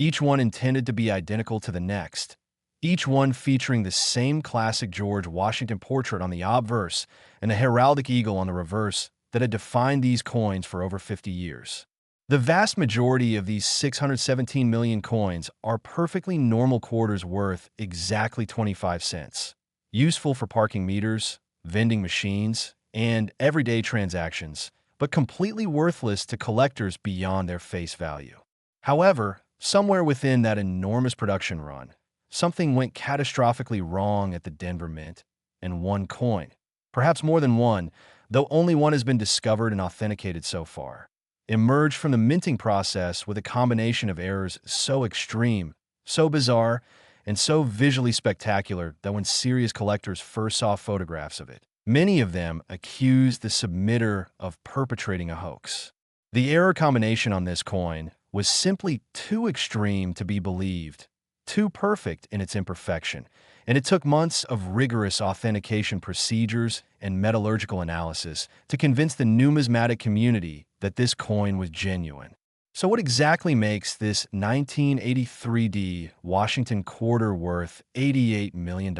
each one intended to be identical to the next, each one featuring the same classic George Washington portrait on the obverse and the heraldic eagle on the reverse that had defined these coins for over 50 years. The vast majority of these 617 million coins are perfectly normal quarters worth exactly 25 cents, useful for parking meters, vending machines, and everyday transactions, but completely worthless to collectors beyond their face value. However, somewhere within that enormous production run, something went catastrophically wrong at the Denver Mint, and one coin, perhaps more than one, though only one has been discovered and authenticated so far, emerged from the minting process with a combination of errors so extreme, so bizarre, and so visually spectacular that when serious collectors first saw photographs of it, Many of them accused the submitter of perpetrating a hoax. The error combination on this coin was simply too extreme to be believed, too perfect in its imperfection, and it took months of rigorous authentication procedures and metallurgical analysis to convince the numismatic community that this coin was genuine. So what exactly makes this 1983D Washington quarter worth $88 million?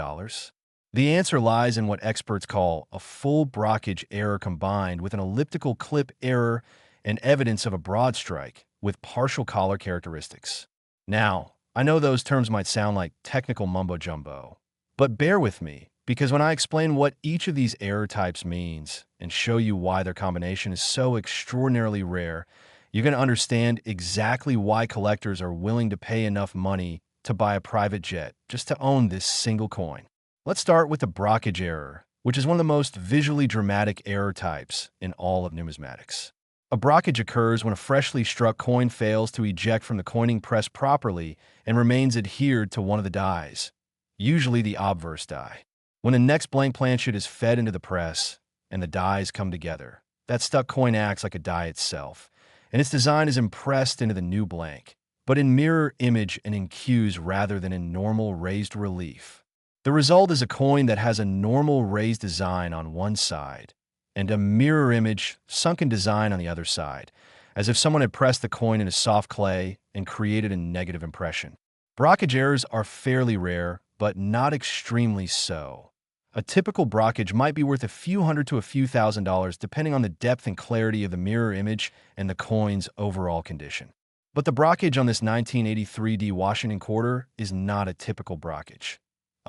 The answer lies in what experts call a full brockage error combined with an elliptical clip error and evidence of a broad strike with partial collar characteristics. Now, I know those terms might sound like technical mumbo-jumbo, but bear with me, because when I explain what each of these error types means and show you why their combination is so extraordinarily rare, you're going to understand exactly why collectors are willing to pay enough money to buy a private jet just to own this single coin. Let's start with the brockage error, which is one of the most visually dramatic error types in all of numismatics. A brockage occurs when a freshly struck coin fails to eject from the coining press properly and remains adhered to one of the dies, usually the obverse die. When the next blank planchet is fed into the press and the dies come together, that stuck coin acts like a die itself, and its design is impressed into the new blank, but in mirror image and in cues rather than in normal raised relief. The result is a coin that has a normal raised design on one side and a mirror image sunken design on the other side, as if someone had pressed the coin into soft clay and created a negative impression. Brockage errors are fairly rare, but not extremely so. A typical brockage might be worth a few hundred to a few $1,000s depending on the depth and clarity of the mirror image and the coin's overall condition. But the brockage on this 1983D Washington quarter is not a typical brockage.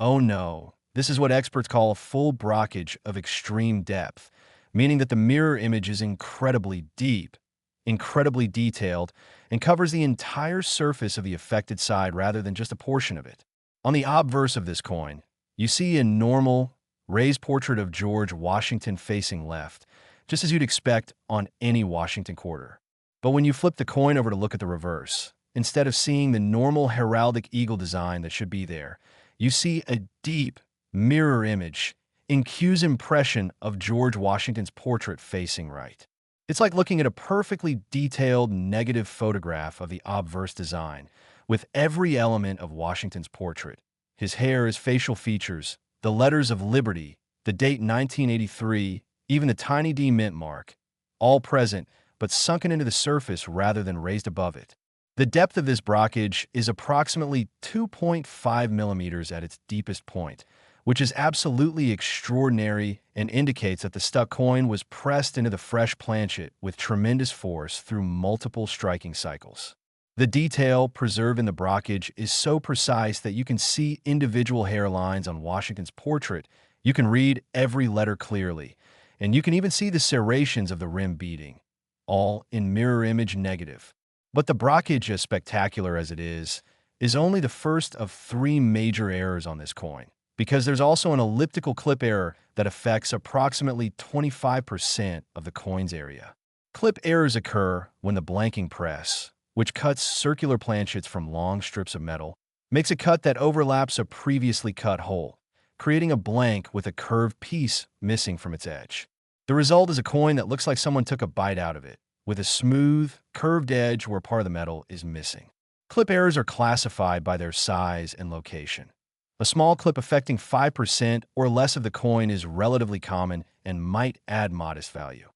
Oh no, this is what experts call a full brockage of extreme depth, meaning that the mirror image is incredibly deep, incredibly detailed, and covers the entire surface of the affected side rather than just a portion of it. On the obverse of this coin, you see a normal, raised portrait of George Washington facing left, just as you'd expect on any Washington quarter. But when you flip the coin over to look at the reverse, instead of seeing the normal heraldic eagle design that should be there, you see a deep mirror image in Q's impression of George Washington's portrait facing right. It's like looking at a perfectly detailed negative photograph of the obverse design, with every element of Washington's portrait. His hair, his facial features, the letters of liberty, the date 1983, even the tiny D mint mark, all present, but sunken into the surface rather than raised above it. The depth of this brockage is approximately 2.5 millimeters at its deepest point, which is absolutely extraordinary and indicates that the stuck coin was pressed into the fresh planchet with tremendous force through multiple striking cycles. The detail preserved in the brockage is so precise that you can see individual hairlines on Washington's portrait, you can read every letter clearly, and you can even see the serrations of the rim beading, all in mirror image negative. But the brockage, as spectacular as it is only the first of three major errors on this coin, because there's also an elliptical clip error that affects approximately 25% of the coin's area. Clip errors occur when the blanking press, which cuts circular planchets from long strips of metal, makes a cut that overlaps a previously cut hole, creating a blank with a curved piece missing from its edge. The result is a coin that looks like someone took a bite out of it, with a smooth, curved edge where part of the metal is missing. Clip errors are classified by their size and location. A small clip affecting 5% or less of the coin is relatively common and might add modest value,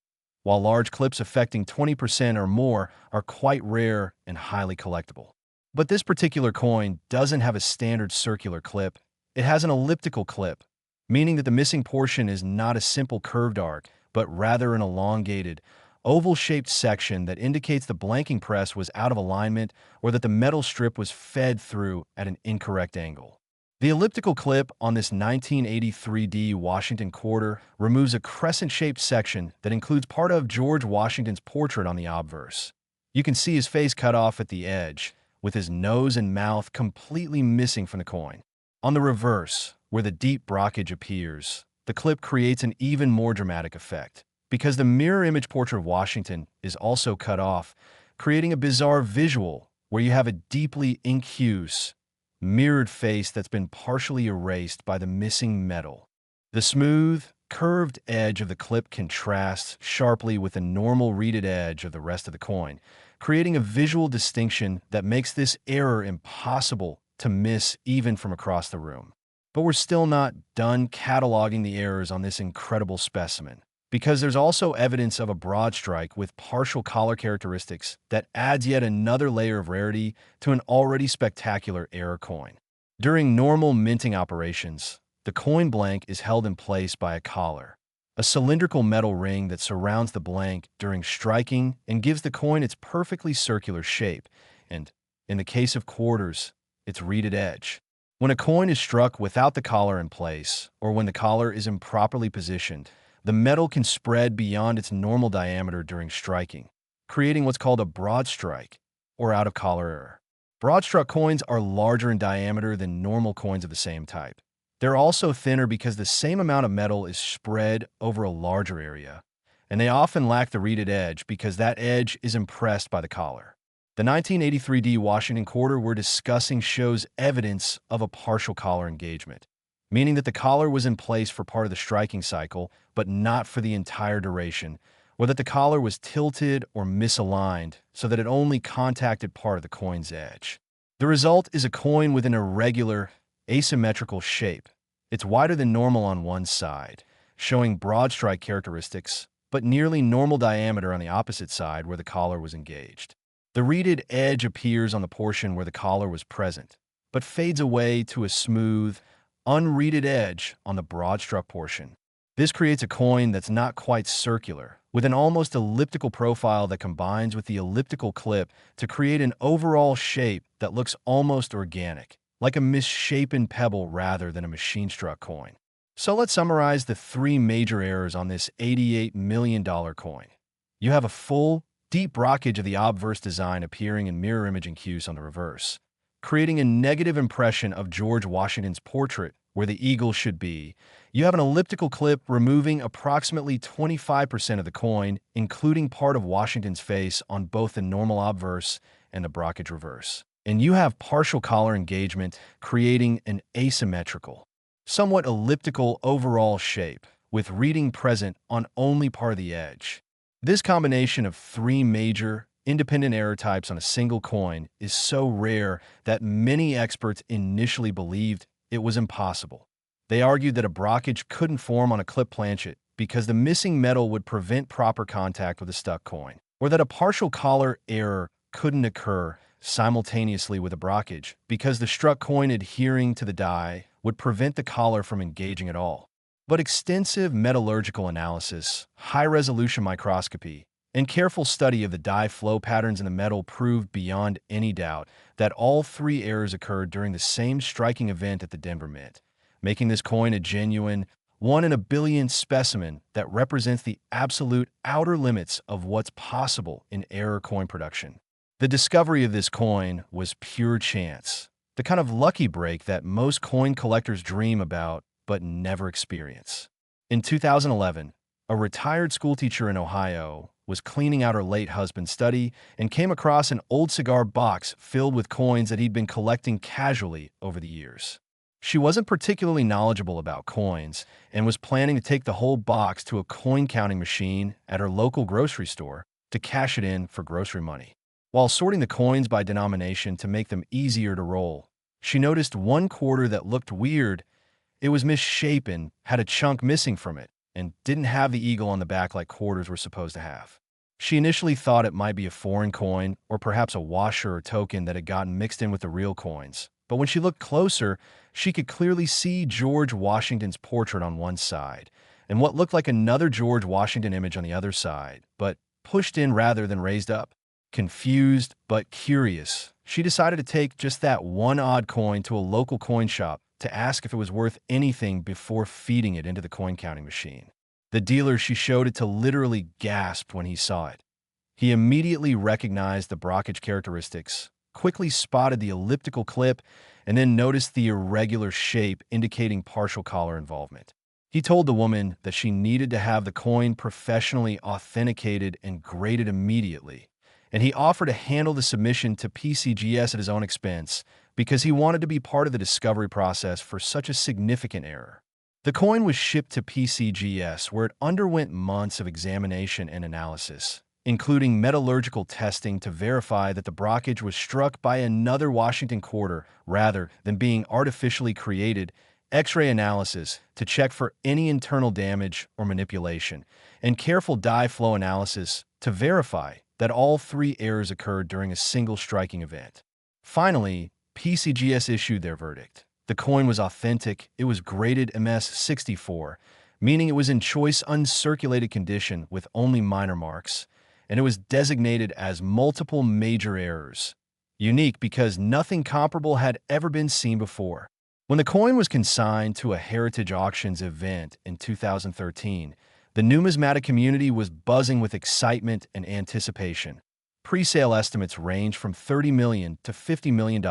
while large clips affecting 20% or more are quite rare and highly collectible. But this particular coin doesn't have a standard circular clip. It has an elliptical clip, meaning that the missing portion is not a simple curved arc, but rather an elongated, oval-shaped section that indicates the blanking press was out of alignment or that the metal strip was fed through at an incorrect angle. The elliptical clip on this 1983D Washington quarter removes a crescent-shaped section that includes part of George Washington's portrait on the obverse. You can see his face cut off at the edge, with his nose and mouth completely missing from the coin. On the reverse, where the deep brockage appears, the clip creates an even more dramatic effect, because the mirror image portrait of Washington is also cut off, creating a bizarre visual where you have a deeply incuse, mirrored face that's been partially erased by the missing metal. The smooth, curved edge of the clip contrasts sharply with the normal reeded edge of the rest of the coin, creating a visual distinction that makes this error impossible to miss even from across the room. But we're still not done cataloging the errors on this incredible specimen, because there's also evidence of a broad strike with partial collar characteristics that adds yet another layer of rarity to an already spectacular error coin. During normal minting operations, the coin blank is held in place by a collar, a cylindrical metal ring that surrounds the blank during striking and gives the coin its perfectly circular shape, and, in the case of quarters, its reeded edge. When a coin is struck without the collar in place, or when the collar is improperly positioned, the metal can spread beyond its normal diameter during striking, creating what's called a broad strike, or out-of-collar error. Broad-struck coins are larger in diameter than normal coins of the same type. They're also thinner because the same amount of metal is spread over a larger area, and they often lack the reeded edge because that edge is impressed by the collar. The 1983 D Washington quarter we're discussing shows evidence of a partial collar engagement, meaning that the collar was in place for part of the striking cycle, but not for the entire duration, or that the collar was tilted or misaligned so that it only contacted part of the coin's edge. The result is a coin with an irregular, asymmetrical shape. It's wider than normal on one side, showing broad strike characteristics, but nearly normal diameter on the opposite side where the collar was engaged. The reeded edge appears on the portion where the collar was present, but fades away to a smooth, unreeded edge on the broad-struck portion. This creates a coin that's not quite circular, with an almost elliptical profile that combines with the elliptical clip to create an overall shape that looks almost organic, like a misshapen pebble rather than a machine-struck coin. So let's summarize the three major errors on this $88 million coin. You have a full, deep brockage of the obverse design appearing in mirror imaging cues on the reverse, creating a negative impression of George Washington's portrait where the eagle should be. You have an elliptical clip removing approximately 25% of the coin, including part of Washington's face on both the normal obverse and the brockage reverse. And you have partial collar engagement, creating an asymmetrical, somewhat elliptical overall shape, with reading present on only part of the edge. This combination of three major, independent error types on a single coin is so rare that many experts initially believed it was impossible. They argued that a brockage couldn't form on a clip planchet because the missing metal would prevent proper contact with a stuck coin, or that a partial collar error couldn't occur simultaneously with a brockage because the struck coin adhering to the die would prevent the collar from engaging at all. But extensive metallurgical analysis, high-resolution microscopy, and careful study of the die flow patterns in the metal proved beyond any doubt that all three errors occurred during the same striking event at the Denver Mint, making this coin a genuine, 1 in a billion specimen that represents the absolute outer limits of what's possible in error coin production. The discovery of this coin was pure chance, the kind of lucky break that most coin collectors dream about but never experience. In 2011, a retired schoolteacher in Ohio was cleaning out her late husband's study and came across an old cigar box filled with coins that he'd been collecting casually over the years. She wasn't particularly knowledgeable about coins and was planning to take the whole box to a coin-counting machine at her local grocery store to cash it in for grocery money. While sorting the coins by denomination to make them easier to roll, she noticed one quarter that looked weird. It was misshapen, had a chunk missing from it, and didn't have the eagle on the back like quarters were supposed to have. She initially thought it might be a foreign coin or perhaps a washer or token that had gotten mixed in with the real coins. But when she looked closer, she could clearly see George Washington's portrait on one side and what looked like another George Washington image on the other side, but pushed in rather than raised up. Confused but curious, she decided to take just that one odd coin to a local coin shop to ask if it was worth anything before feeding it into the coin-counting machine. The dealer she showed it to literally gasped when he saw it. He immediately recognized the brockage characteristics, quickly spotted the elliptical clip, and then noticed the irregular shape indicating partial collar involvement. He told the woman that she needed to have the coin professionally authenticated and graded immediately, and he offered to handle the submission to PCGS at his own expense because he wanted to be part of the discovery process for such a significant error. The coin was shipped to PCGS, where it underwent months of examination and analysis, including metallurgical testing to verify that the brockage was struck by another Washington quarter rather than being artificially created, X-ray analysis to check for any internal damage or manipulation, and careful die flow analysis to verify that all three errors occurred during a single striking event. Finally, PCGS issued their verdict. The coin was authentic, it was graded MS-64, meaning it was in choice uncirculated condition with only minor marks, and it was designated as multiple major errors. Unique because nothing comparable had ever been seen before. When the coin was consigned to a Heritage Auctions event in 2013, the numismatic community was buzzing with excitement and anticipation. Pre-sale estimates range from $30 million to $50 million,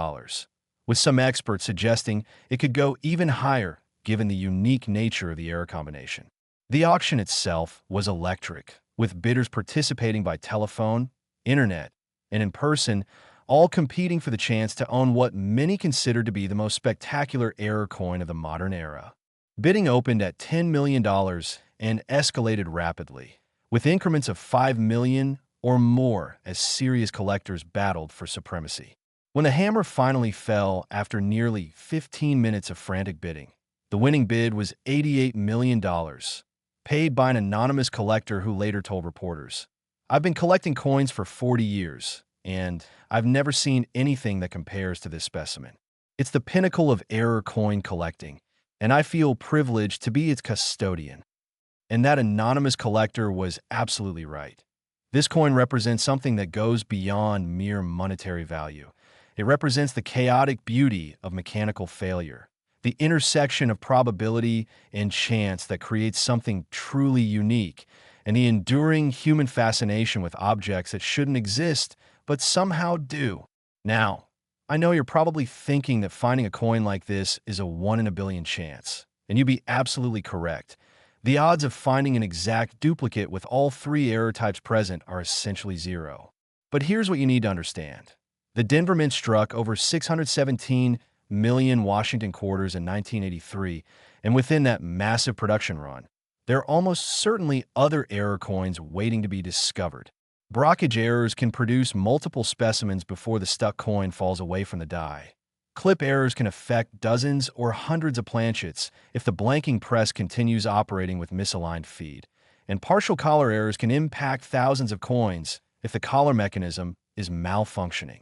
with some experts suggesting it could go even higher given the unique nature of the error combination. The auction itself was electric, with bidders participating by telephone, internet, and in person, all competing for the chance to own what many consider to be the most spectacular error coin of the modern era. Bidding opened at $10 million and escalated rapidly, with increments of $5 million or more as serious collectors battled for supremacy. When the hammer finally fell after nearly 15 minutes of frantic bidding, the winning bid was $88 million, paid by an anonymous collector who later told reporters, "I've been collecting coins for 40 years, and I've never seen anything that compares to this specimen. It's the pinnacle of error coin collecting, and I feel privileged to be its custodian." And that anonymous collector was absolutely right. This coin represents something that goes beyond mere monetary value. It represents the chaotic beauty of mechanical failure, the intersection of probability and chance that creates something truly unique, and the enduring human fascination with objects that shouldn't exist but somehow do. Now, I know you're probably thinking that finding a coin like this is a 1 in a billion chance, and you'd be absolutely correct. The odds of finding an exact duplicate with all three error types present are essentially zero. But here's what you need to understand. The Denver Mint struck over 617 million Washington quarters in 1983, and within that massive production run, there are almost certainly other error coins waiting to be discovered. Brockage errors can produce multiple specimens before the stuck coin falls away from the die. Clip errors can affect dozens or hundreds of planchets if the blanking press continues operating with misaligned feed. And partial collar errors can impact thousands of coins if the collar mechanism is malfunctioning.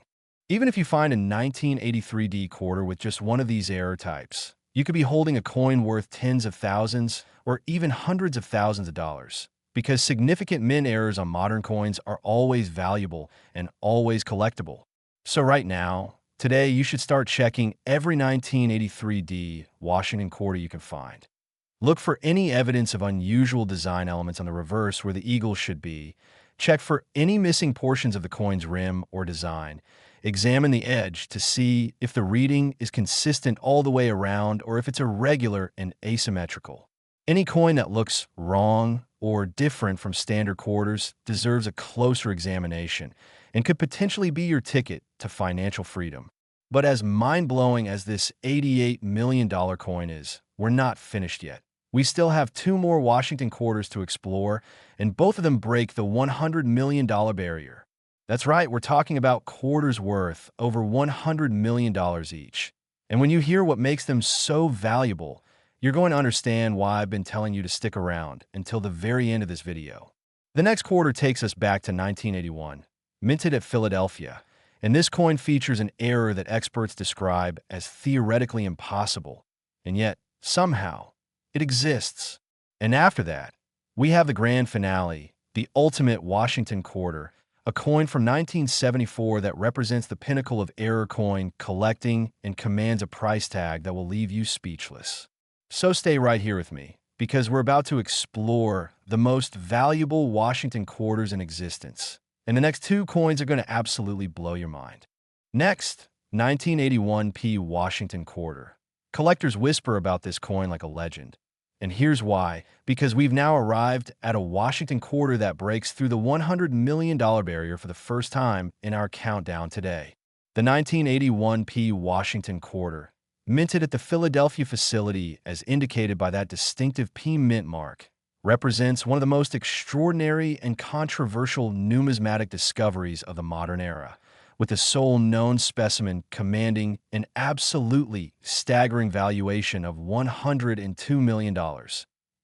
Even if you find a 1983D quarter with just one of these error types, you could be holding a coin worth tens of thousands or even hundreds of thousands of dollars, because significant mint errors on modern coins are always valuable and always collectible. So right now, today, you should start checking every 1983D Washington quarter you can find. Look for any evidence of unusual design elements on the reverse where the eagle should be. Check for any missing portions of the coin's rim or design. Examine the edge to see if the reading is consistent all the way around or if it's irregular and asymmetrical. Any coin that looks wrong or different from standard quarters deserves a closer examination and could potentially be your ticket to financial freedom. But as mind-blowing as this $88 million coin is, we're not finished yet. We still have two more Washington quarters to explore, and both of them break the $100 million barrier. That's right, we're talking about quarters worth over $100 million each. And when you hear what makes them so valuable, you're going to understand why I've been telling you to stick around until the very end of this video. The next quarter takes us back to 1981, minted at Philadelphia, and this coin features an error that experts describe as theoretically impossible, and yet, somehow, it exists. And after that, we have the grand finale, the ultimate Washington quarter, a coin from 1974 that represents the pinnacle of error coin collecting and commands a price tag that will leave you speechless. So stay right here with me, because we're about to explore the most valuable Washington quarters in existence. And the next two coins are going to absolutely blow your mind. Next, 1981p Washington quarter. Collectors whisper about this coin like a legend. And here's why, because we've now arrived at a Washington quarter that breaks through the $100 million barrier for the first time in our countdown today. The 1981p Washington quarter. minted at the Philadelphia facility as indicated by that distinctive P mint mark, represents one of the most extraordinary and controversial numismatic discoveries of the modern era, with the sole known specimen commanding an absolutely staggering valuation of $102 million.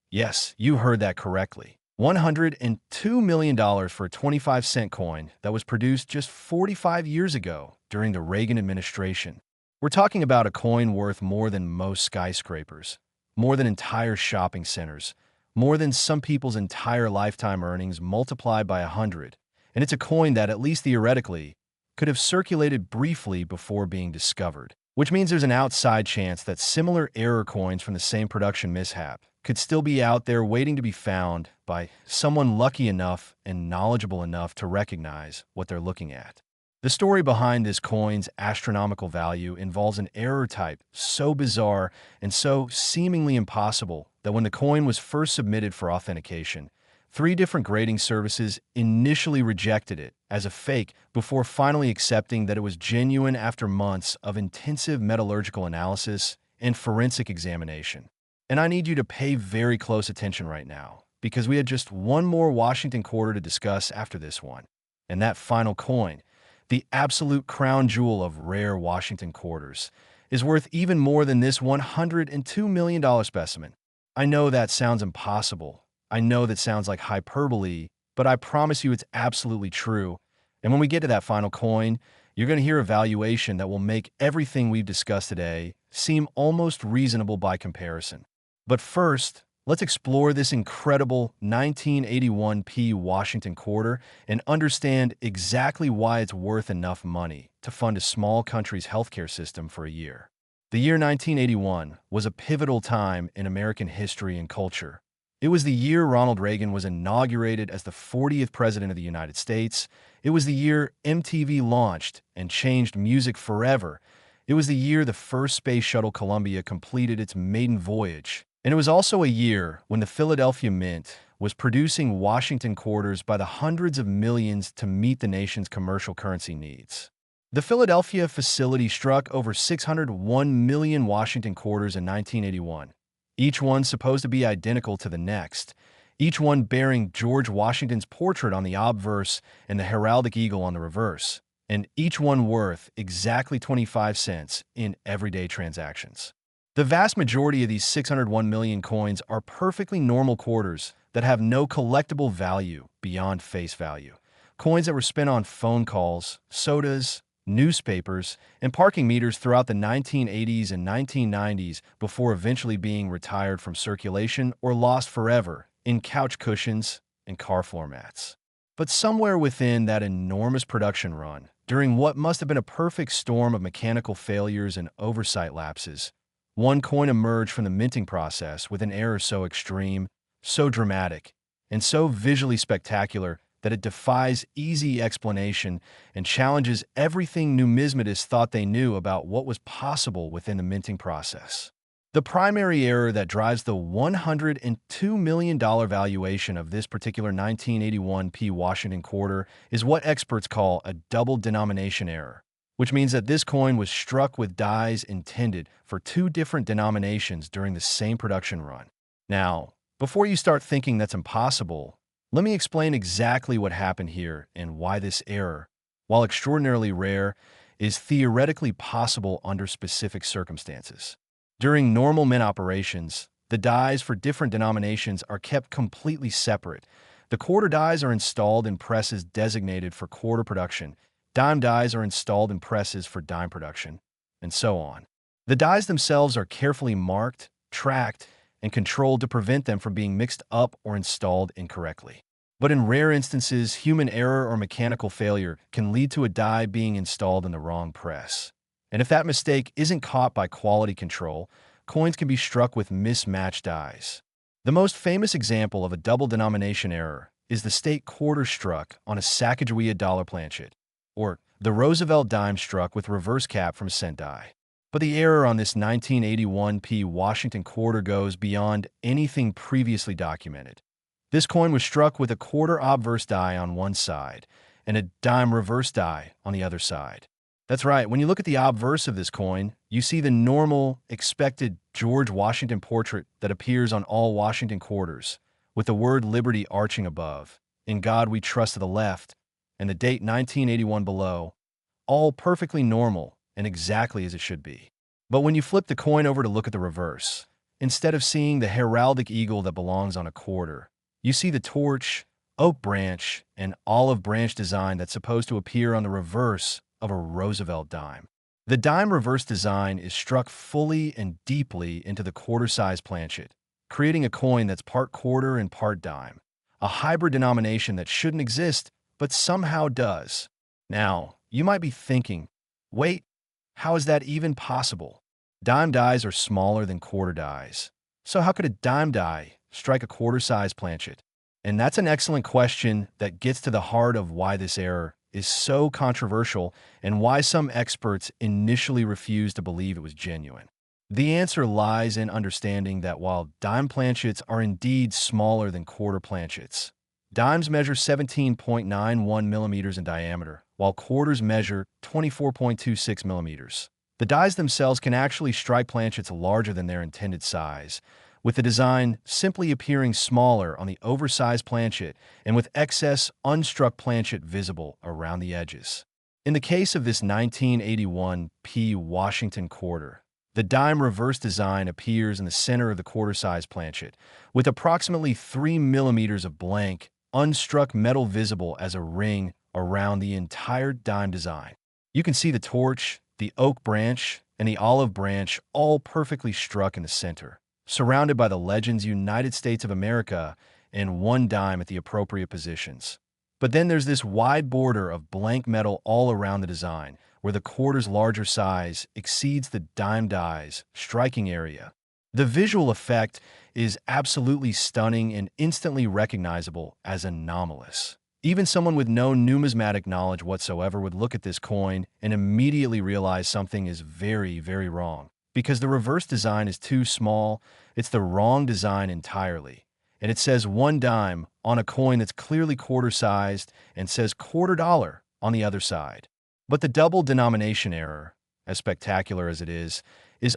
Yes, you heard that correctly. $102 million for a 25-cent coin that was produced just 45 years ago during the Reagan administration. We're talking about a coin worth more than most skyscrapers, more than entire shopping centers, more than some people's entire lifetime earnings multiplied by 100. And it's a coin that, at least theoretically, could have circulated briefly before being discovered, which means there's an outside chance that similar error coins from the same production mishap could still be out there waiting to be found by someone lucky enough and knowledgeable enough to recognize what they're looking at. The story behind this coin's astronomical value involves an error type so bizarre and so seemingly impossible that when the coin was first submitted for authentication, 3 different grading services initially rejected it as a fake before finally accepting that it was genuine after months of intensive metallurgical analysis and forensic examination. And I need you to pay very close attention right now, because we had just one more Washington quarter to discuss after this one. And that final coin, the absolute crown jewel of rare Washington quarters, is worth even more than this $102 million specimen. I know that sounds impossible. I know that sounds like hyperbole, but I promise you it's absolutely true. And when we get to that final coin, you're going to hear a valuation that will make everything we've discussed today seem almost reasonable by comparison. But first, let's explore this incredible 1981 P Washington quarter and understand exactly why it's worth enough money to fund a small country's healthcare system for a year. The year 1981 was a pivotal time in American history and culture. It was the year Ronald Reagan was inaugurated as the 40th President of the United States. It was the year MTV launched and changed music forever. It was the year the first space shuttle Columbia completed its maiden voyage. And it was also a year when the Philadelphia Mint was producing Washington quarters by the hundreds of millions to meet the nation's commercial currency needs. The Philadelphia facility struck over 601 million Washington quarters in 1981, each one supposed to be identical to the next, each one bearing George Washington's portrait on the obverse and the heraldic eagle on the reverse, and each one worth exactly 25 cents in everyday transactions. The vast majority of these 601 million coins are perfectly normal quarters that have no collectible value beyond face value. Coins that were spent on phone calls, sodas, newspapers, and parking meters throughout the 1980s and 1990s before eventually being retired from circulation or lost forever in couch cushions and car floor mats. But somewhere within that enormous production run, during what must have been a perfect storm of mechanical failures and oversight lapses, one coin emerged from the minting process with an error so extreme, so dramatic, and so visually spectacular that it defies easy explanation and challenges everything numismatists thought they knew about what was possible within the minting process. The primary error that drives the $102 million valuation of this particular 1981 P Washington quarter is what experts call a double denomination error, which means that this coin was struck with dies intended for 2 different denominations during the same production run. Now, before you start thinking that's impossible, let me explain exactly what happened here and why this error, while extraordinarily rare, is theoretically possible under specific circumstances. During normal mint operations, the dies for different denominations are kept completely separate. The quarter dies are installed in presses designated for quarter production, dime dies are installed in presses for dime production, and so on. The dies themselves are carefully marked, tracked, and controlled to prevent them from being mixed up or installed incorrectly. But in rare instances, human error or mechanical failure can lead to a die being installed in the wrong press. And if that mistake isn't caught by quality control, coins can be struck with mismatched dies. The most famous example of a double denomination error is the state quarter struck on a Sacagawea dollar planchet, or the Roosevelt dime struck with reverse cap from a cent die. But the error on this 1981 P Washington quarter goes beyond anything previously documented. This coin was struck with a quarter obverse die on one side and a dime reverse die on the other side. That's right. When you look at the obverse of this coin, you see the normal, expected George Washington portrait that appears on all Washington quarters, with the word Liberty arching above, "In God We Trust" to the left, and the date 1981 below, all perfectly normal and exactly as it should be. But when you flip the coin over to look at the reverse, instead of seeing the heraldic eagle that belongs on a quarter, you see the torch, oak branch, and olive branch design that's supposed to appear on the reverse of a Roosevelt dime. The dime reverse design is struck fully and deeply into the quarter-size planchet, creating a coin that's part quarter and part dime, a hybrid denomination that shouldn't exist but somehow does. Now, you might be thinking, wait, how is that even possible? Dime dies are smaller than quarter dies. So how could a dime die strike a quarter-size planchet? And that's an excellent question that gets to the heart of why this error is so controversial and why some experts initially refused to believe it was genuine. The answer lies in understanding that while dime planchets are indeed smaller than quarter planchets, dimes measure 17.91 millimeters in diameter, while quarters measure 24.26 millimeters. The dies themselves can actually strike planchets larger than their intended size, with the design simply appearing smaller on the oversized planchet and with excess unstruck planchet visible around the edges. In the case of this 1981 P. Washington quarter, the dime reverse design appears in the center of the quarter-size planchet, with approximately 3 millimeters of blank, unstruck metal visible as a ring around the entire dime design. You can see the torch, the oak branch, and the olive branch all perfectly struck in the center, surrounded by the legends United States of America and one dime at the appropriate positions. But then there's this wide border of blank metal all around the design, where the quarter's larger size exceeds the dime die's striking area. The visual effect is absolutely stunning and instantly recognizable as anomalous. Even someone with no numismatic knowledge whatsoever would look at this coin and immediately realize something is very, very wrong. Because the reverse design is too small, it's the wrong design entirely. And it says one dime on a coin that's clearly quarter-sized and says quarter dollar on the other side. But the double denomination error, as spectacular as it is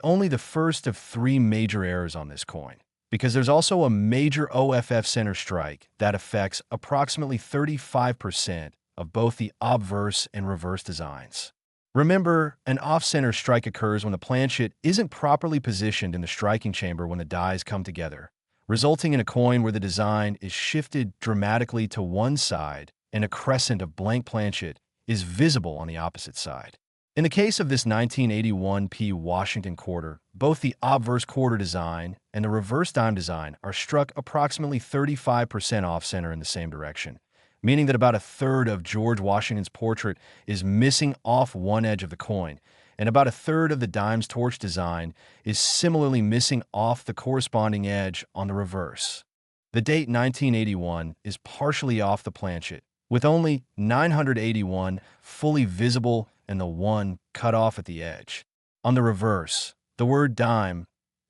only the first of three major errors on this coin. Because there's also a major OFF center strike that affects approximately 35% of both the obverse and reverse designs. Remember, an off-center strike occurs when the planchet isn't properly positioned in the striking chamber when the dies come together, resulting in a coin where the design is shifted dramatically to one side and a crescent of blank planchet is visible on the opposite side. In the case of this 1981 P. Washington quarter, both the obverse quarter design and the reverse dime design are struck approximately 35% off-center in the same direction, meaning that about a third of George Washington's portrait is missing off one edge of the coin, and about a third of the dime's torch design is similarly missing off the corresponding edge on the reverse. The date 1981 is partially off the planchet, with only 981 fully visible and the 1 cut off at the edge. On the reverse, the word dime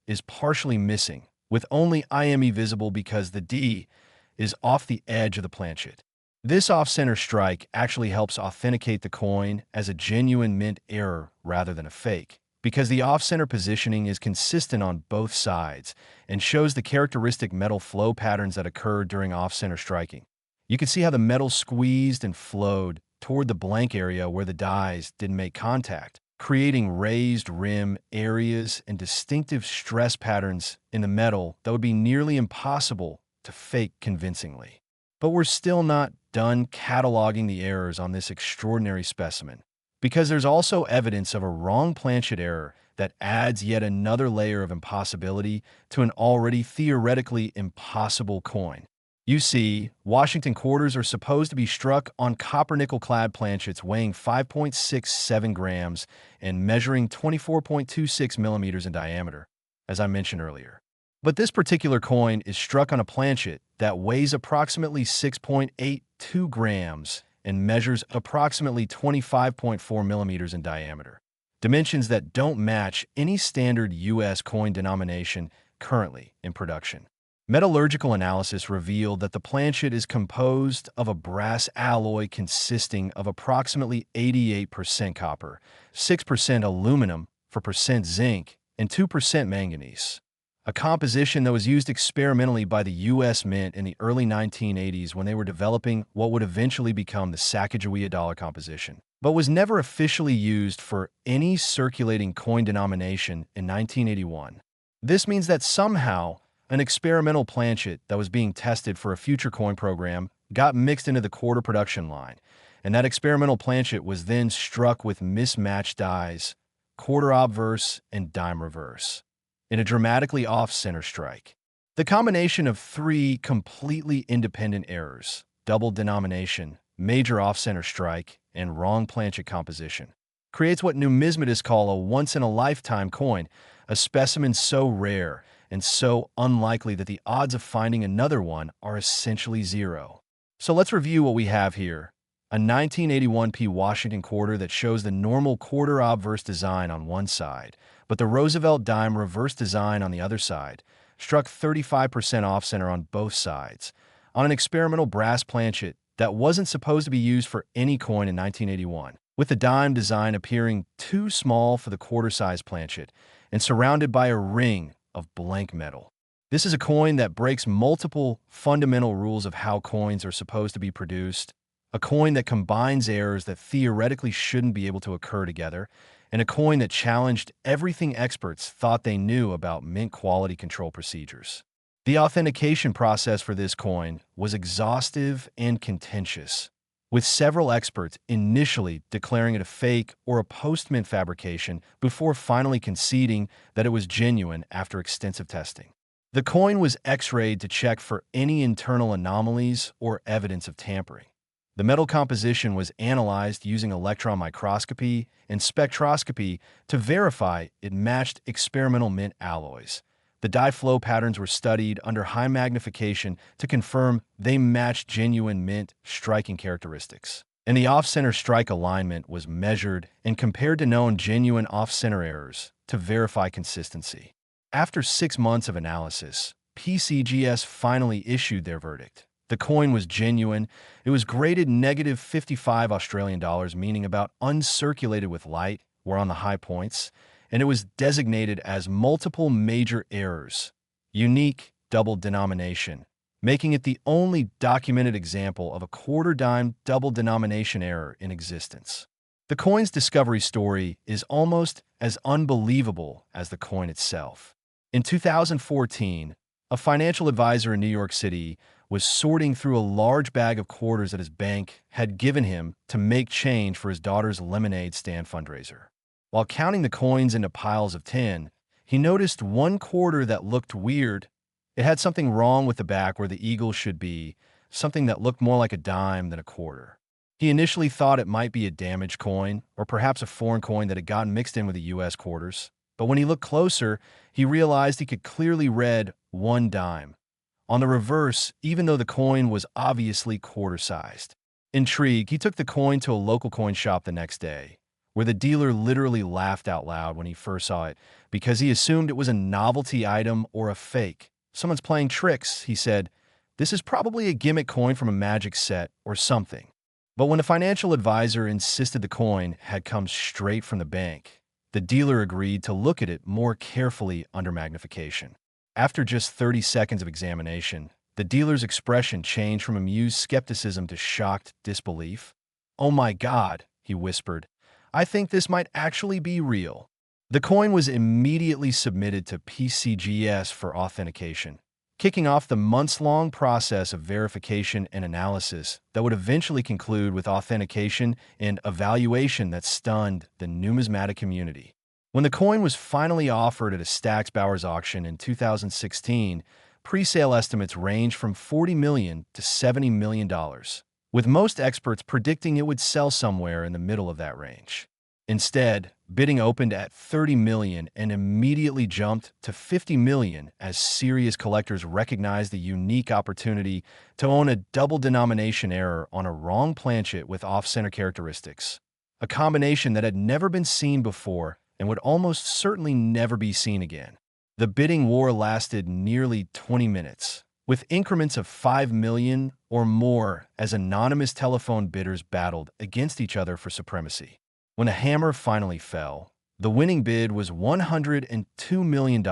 is partially missing, with only IME visible because the D is off the edge of the planchet. This off-center strike actually helps authenticate the coin as a genuine mint error rather than a fake, because the off-center positioning is consistent on both sides and shows the characteristic metal flow patterns that occur during off-center striking. You can see how the metal squeezed and flowed toward the blank area where the dies didn't make contact, creating raised rim areas and distinctive stress patterns in the metal that would be nearly impossible to fake convincingly. But we're still not done cataloging the errors on this extraordinary specimen, because there's also evidence of a wrong planchet error that adds yet another layer of impossibility to an already theoretically impossible coin. You see, Washington quarters are supposed to be struck on copper-nickel-clad planchets weighing 5.67 grams and measuring 24.26 millimeters in diameter, as I mentioned earlier. But this particular coin is struck on a planchet that weighs approximately 6.82 grams and measures approximately 25.4 millimeters in diameter, dimensions that don't match any standard U.S. coin denomination currently in production. Metallurgical analysis revealed that the planchet is composed of a brass alloy consisting of approximately 88% copper, 6% aluminum, 4% zinc, and 2% manganese. A composition that was used experimentally by the U.S. Mint in the early 1980s when they were developing what would eventually become the Sacagawea dollar composition, but was never officially used for any circulating coin denomination in 1981. This means that somehow, an experimental planchet that was being tested for a future coin program got mixed into the quarter production line, and that experimental planchet was then struck with mismatched dies, quarter obverse and dime reverse, in a dramatically off-center strike. The combination of three completely independent errors, double denomination, major off-center strike, and wrong planchet composition, creates what numismatists call a once-in-a-lifetime coin, a specimen so rare and so unlikely that the odds of finding another one are essentially zero. So let's review what we have here. A 1981 P Washington quarter that shows the normal quarter obverse design on one side, but the Roosevelt dime reverse design on the other side, struck 35% off-center on both sides, on an experimental brass planchet that wasn't supposed to be used for any coin in 1981, with the dime design appearing too small for the quarter-size planchet and surrounded by a ring of blank metal. This is a coin that breaks multiple fundamental rules of how coins are supposed to be produced, a coin that combines errors that theoretically shouldn't be able to occur together, and a coin that challenged everything experts thought they knew about mint quality control procedures. The authentication process for this coin was exhaustive and contentious, with several experts initially declaring it a fake or a post-mint fabrication before finally conceding that it was genuine after extensive testing. The coin was X-rayed to check for any internal anomalies or evidence of tampering. The metal composition was analyzed using electron microscopy and spectroscopy to verify it matched experimental mint alloys. The die flow patterns were studied under high magnification to confirm they matched genuine mint striking characteristics. And the off-center strike alignment was measured and compared to known genuine off-center errors to verify consistency. After 6 months of analysis, PCGS finally issued their verdict. The coin was genuine. It was graded -55 Australian dollars, meaning about uncirculated with light, were on the high points, and it was designated as multiple major errors, unique double denomination, making it the only documented example of a quarter dime double denomination error in existence. The coin's discovery story is almost as unbelievable as the coin itself. In 2014, a financial advisor in New York City was sorting through a large bag of quarters that his bank had given him to make change for his daughter's lemonade stand fundraiser. While counting the coins into piles of 10, he noticed one quarter that looked weird. It had something wrong with the back where the eagle should be, something that looked more like a dime than a quarter. He initially thought it might be a damaged coin, or perhaps a foreign coin that had gotten mixed in with the U.S. quarters. But when he looked closer, he realized he could clearly read one dime on the reverse, even though the coin was obviously quarter-sized. Intrigued, he took the coin to a local coin shop the next day, where the dealer literally laughed out loud when he first saw it because he assumed it was a novelty item or a fake. Someone's playing tricks, he said. This is probably a gimmick coin from a magic set or something. But when the financial advisor insisted the coin had come straight from the bank, the dealer agreed to look at it more carefully under magnification. After just 30 seconds of examination, the dealer's expression changed from amused skepticism to shocked disbelief. "Oh my God," he whispered. "I think this might actually be real." The coin was immediately submitted to PCGS for authentication, kicking off the months-long process of verification and analysis that would eventually conclude with authentication and evaluation that stunned the numismatic community. When the coin was finally offered at a Stack's Bowers auction in 2016, pre-sale estimates ranged from $40 million to $70 million, with most experts predicting it would sell somewhere in the middle of that range. Instead, bidding opened at $30 million and immediately jumped to $50 million as serious collectors recognized the unique opportunity to own a double denomination error on a wrong planchet with off-center characteristics, a combination that had never been seen before and would almost certainly never be seen again. The bidding war lasted nearly 20 minutes, with increments of 5 million or more as anonymous telephone bidders battled against each other for supremacy. When a hammer finally fell, the winning bid was $102 million,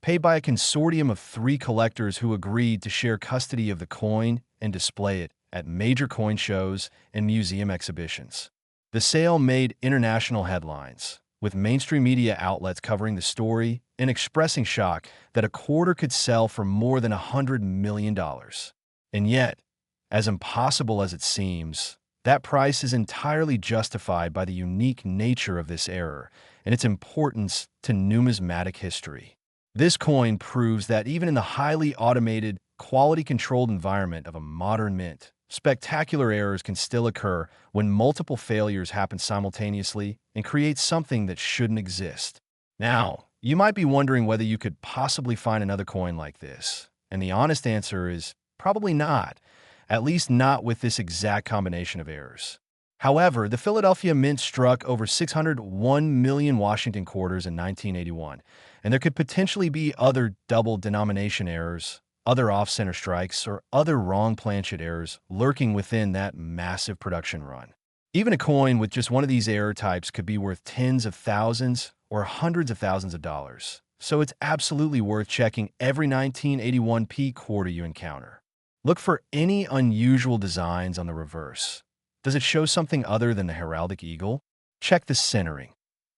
paid by a consortium of 3 collectors who agreed to share custody of the coin and display it at major coin shows and museum exhibitions. The sale made international headlines, with mainstream media outlets covering the story and expressing shock that a quarter could sell for more than $100 million. And yet, as impossible as it seems, that price is entirely justified by the unique nature of this error and its importance to numismatic history. This coin proves that even in the highly automated, quality-controlled environment of a modern mint, spectacular errors can still occur when multiple failures happen simultaneously and create something that shouldn't exist. Now, you might be wondering whether you could possibly find another coin like this, and the honest answer is probably not, at least not with this exact combination of errors. However, the Philadelphia Mint struck over 601 million Washington quarters in 1981, and there could potentially be other double denomination errors, other off-center strikes, or other wrong planchet errors lurking within that massive production run. Even a coin with just one of these error types could be worth tens of thousands or hundreds of thousands of dollars, so it's absolutely worth checking every 1981p quarter you encounter. Look for any unusual designs on the reverse. Does it show something other than the heraldic eagle? Check the centering.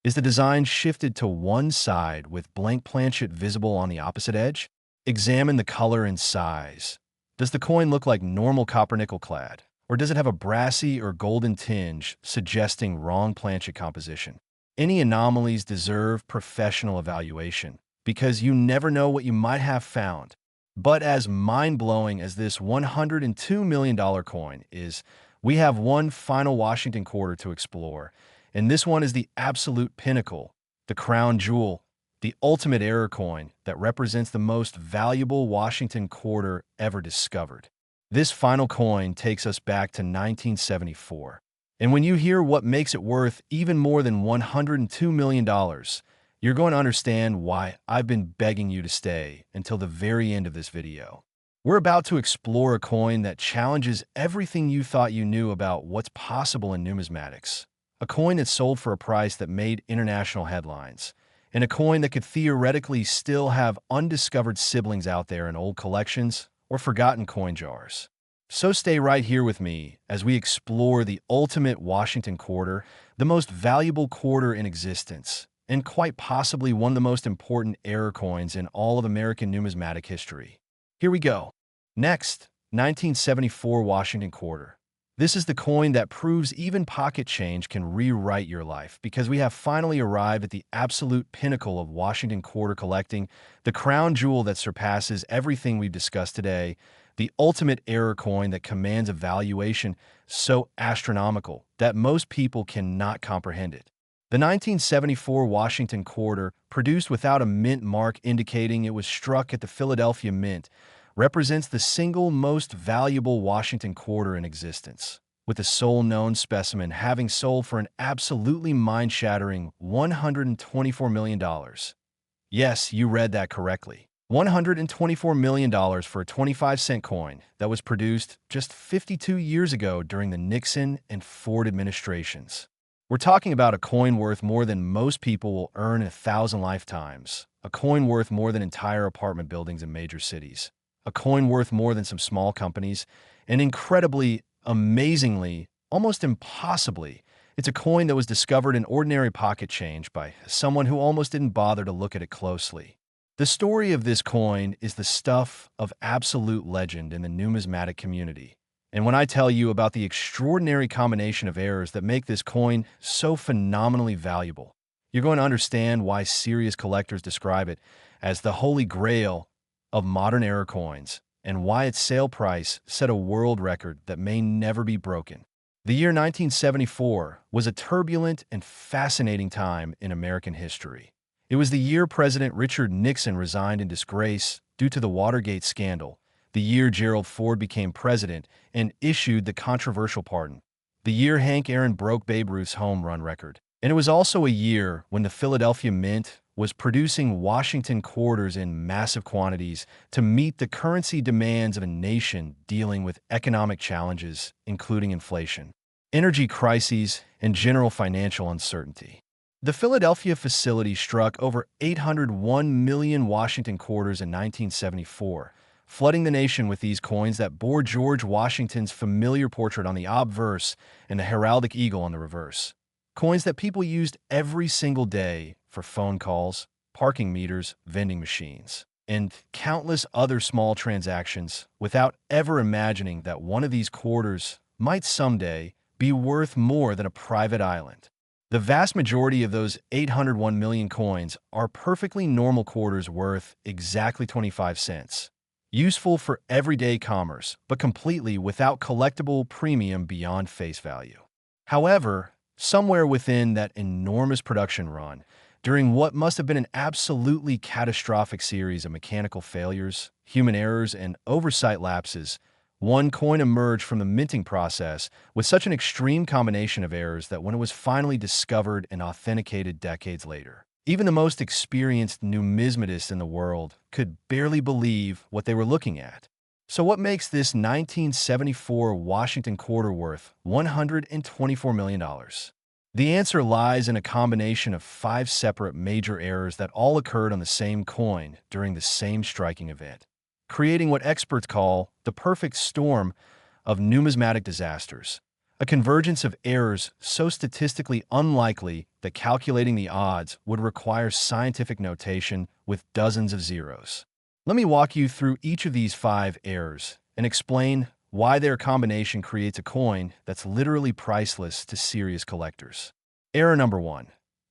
Is the design shifted to one side with blank planchet visible on the opposite edge? Examine the color and size. Does the coin look like normal copper-nickel clad, or does it have a brassy or golden tinge suggesting wrong planchet composition? Any anomalies deserve professional evaluation, because you never know what you might have found. But as mind-blowing as this $102 million coin is, we have one final Washington quarter to explore, and this one is the absolute pinnacle, the crown jewel, the ultimate error coin that represents the most valuable Washington quarter ever discovered. This final coin takes us back to 1974. And when you hear what makes it worth even more than $102 million, you're going to understand why I've been begging you to stay until the very end of this video. We're about to explore a coin that challenges everything you thought you knew about what's possible in numismatics. A coin that sold for a price that made international headlines, and a coin that could theoretically still have undiscovered siblings out there in old collections or forgotten coin jars. So stay right here with me as we explore the ultimate Washington quarter, the most valuable quarter in existence, and quite possibly one of the most important error coins in all of American numismatic history. Here we go. Next, 1974 Washington quarter. This is the coin that proves even pocket change can rewrite your life, because we have finally arrived at the absolute pinnacle of Washington quarter collecting, the crown jewel that surpasses everything we've discussed today, the ultimate error coin that commands a valuation so astronomical that most people cannot comprehend it. The 1974 Washington quarter, produced without a mint mark indicating it was struck at the Philadelphia Mint, represents the single most valuable Washington quarter in existence, with the sole known specimen having sold for an absolutely mind-shattering $124 million. Yes, you read that correctly. $124 million for a 25-cent coin that was produced just 52 years ago during the Nixon and Ford administrations. We're talking about a coin worth more than most people will earn in 1,000 lifetimes, a coin worth more than entire apartment buildings in major cities, a coin worth more than some small companies, and incredibly, amazingly, almost impossibly, it's a coin that was discovered in ordinary pocket change by someone who almost didn't bother to look at it closely. The story of this coin is the stuff of absolute legend in the numismatic community. And when I tell you about the extraordinary combination of errors that make this coin so phenomenally valuable, you're going to understand why serious collectors describe it as the holy grail of modern error coins, and why its sale price set a world record that may never be broken. The year 1974 was a turbulent and fascinating time in American history. It was the year President Richard Nixon resigned in disgrace due to the Watergate scandal, the year Gerald Ford became president and issued the controversial pardon, the year Hank Aaron broke Babe Ruth's home run record, and it was also a year when the Philadelphia Mint was producing Washington quarters in massive quantities to meet the currency demands of a nation dealing with economic challenges, including inflation, energy crises, and general financial uncertainty. The Philadelphia facility struck over 801 million Washington quarters in 1974, flooding the nation with these coins that bore George Washington's familiar portrait on the obverse and the heraldic eagle on the reverse. Coins that people used every single day for phone calls, parking meters, vending machines, and countless other small transactions without ever imagining that one of these quarters might someday be worth more than a private island. The vast majority of those 801 million coins are perfectly normal quarters worth exactly 25 cents, useful for everyday commerce, but completely without collectible premium beyond face value. However, somewhere within that enormous production run, during what must have been an absolutely catastrophic series of mechanical failures, human errors, and oversight lapses, one coin emerged from the minting process with such an extreme combination of errors that when it was finally discovered and authenticated decades later, even the most experienced numismatists in the world could barely believe what they were looking at. So what makes this 1974 Washington quarter worth $124 million? The answer lies in a combination of 5 separate major errors that all occurred on the same coin during the same striking event, creating what experts call the perfect storm of numismatic disasters, a convergence of errors so statistically unlikely that calculating the odds would require scientific notation with dozens of zeros. Let me walk you through each of these 5 errors and explain why their combination creates a coin that's literally priceless to serious collectors. Error number 1.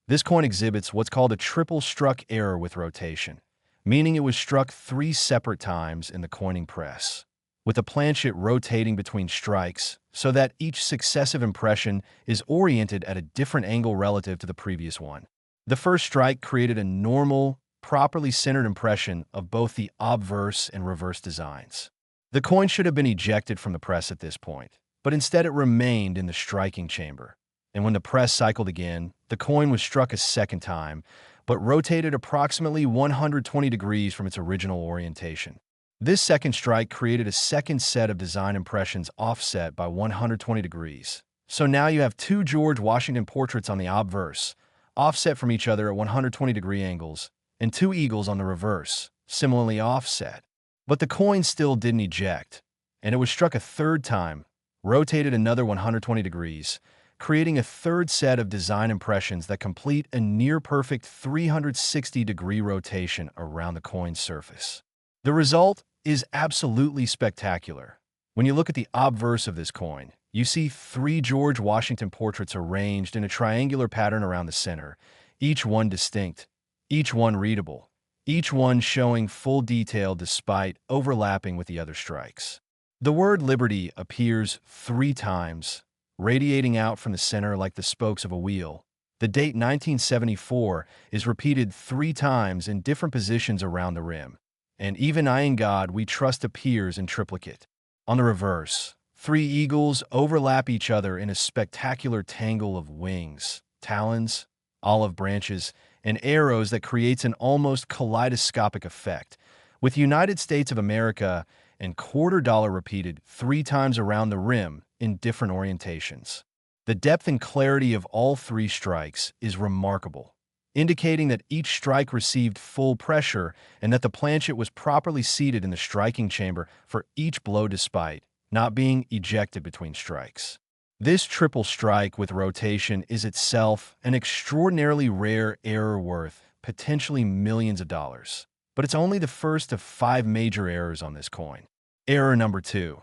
This coin exhibits what's called a triple struck error with rotation, meaning it was struck 3 separate times in the coining press, with the planchet rotating between strikes so that each successive impression is oriented at a different angle relative to the previous one. The first strike created a normal, properly centered impression of both the obverse and reverse designs. The coin should have been ejected from the press at this point, but instead it remained in the striking chamber. And when the press cycled again, the coin was struck a second time, but rotated approximately 120 degrees from its original orientation. This second strike created a second set of design impressions offset by 120 degrees. So now you have 2 George Washington portraits on the obverse, offset from each other at 120-degree angles, and 2 eagles on the reverse, similarly offset. But the coin still didn't eject, and it was struck a third time, rotated another 120 degrees, creating a third set of design impressions that complete a near-perfect 360-degree rotation around the coin's surface. The result is absolutely spectacular. When you look at the obverse of this coin, you see 3 George Washington portraits arranged in a triangular pattern around the center, each one distinct, each one readable, each one showing full detail despite overlapping with the other strikes. The word liberty appears 3 times, radiating out from the center like the spokes of a wheel. The date 1974 is repeated 3 times in different positions around the rim, and even I in God we trust appears in triplicate. On the reverse, 3 eagles overlap each other in a spectacular tangle of wings, talons, olive branches, and arrows that creates an almost kaleidoscopic effect, with United States of America and quarter dollar repeated 3 times around the rim in different orientations. The depth and clarity of all 3 strikes is remarkable, indicating that each strike received full pressure and that the planchet was properly seated in the striking chamber for each blow despite not being ejected between strikes. This triple strike with rotation is itself an extraordinarily rare error worth potentially millions of dollars. But it's only the first of 5 major errors on this coin. Error number 2.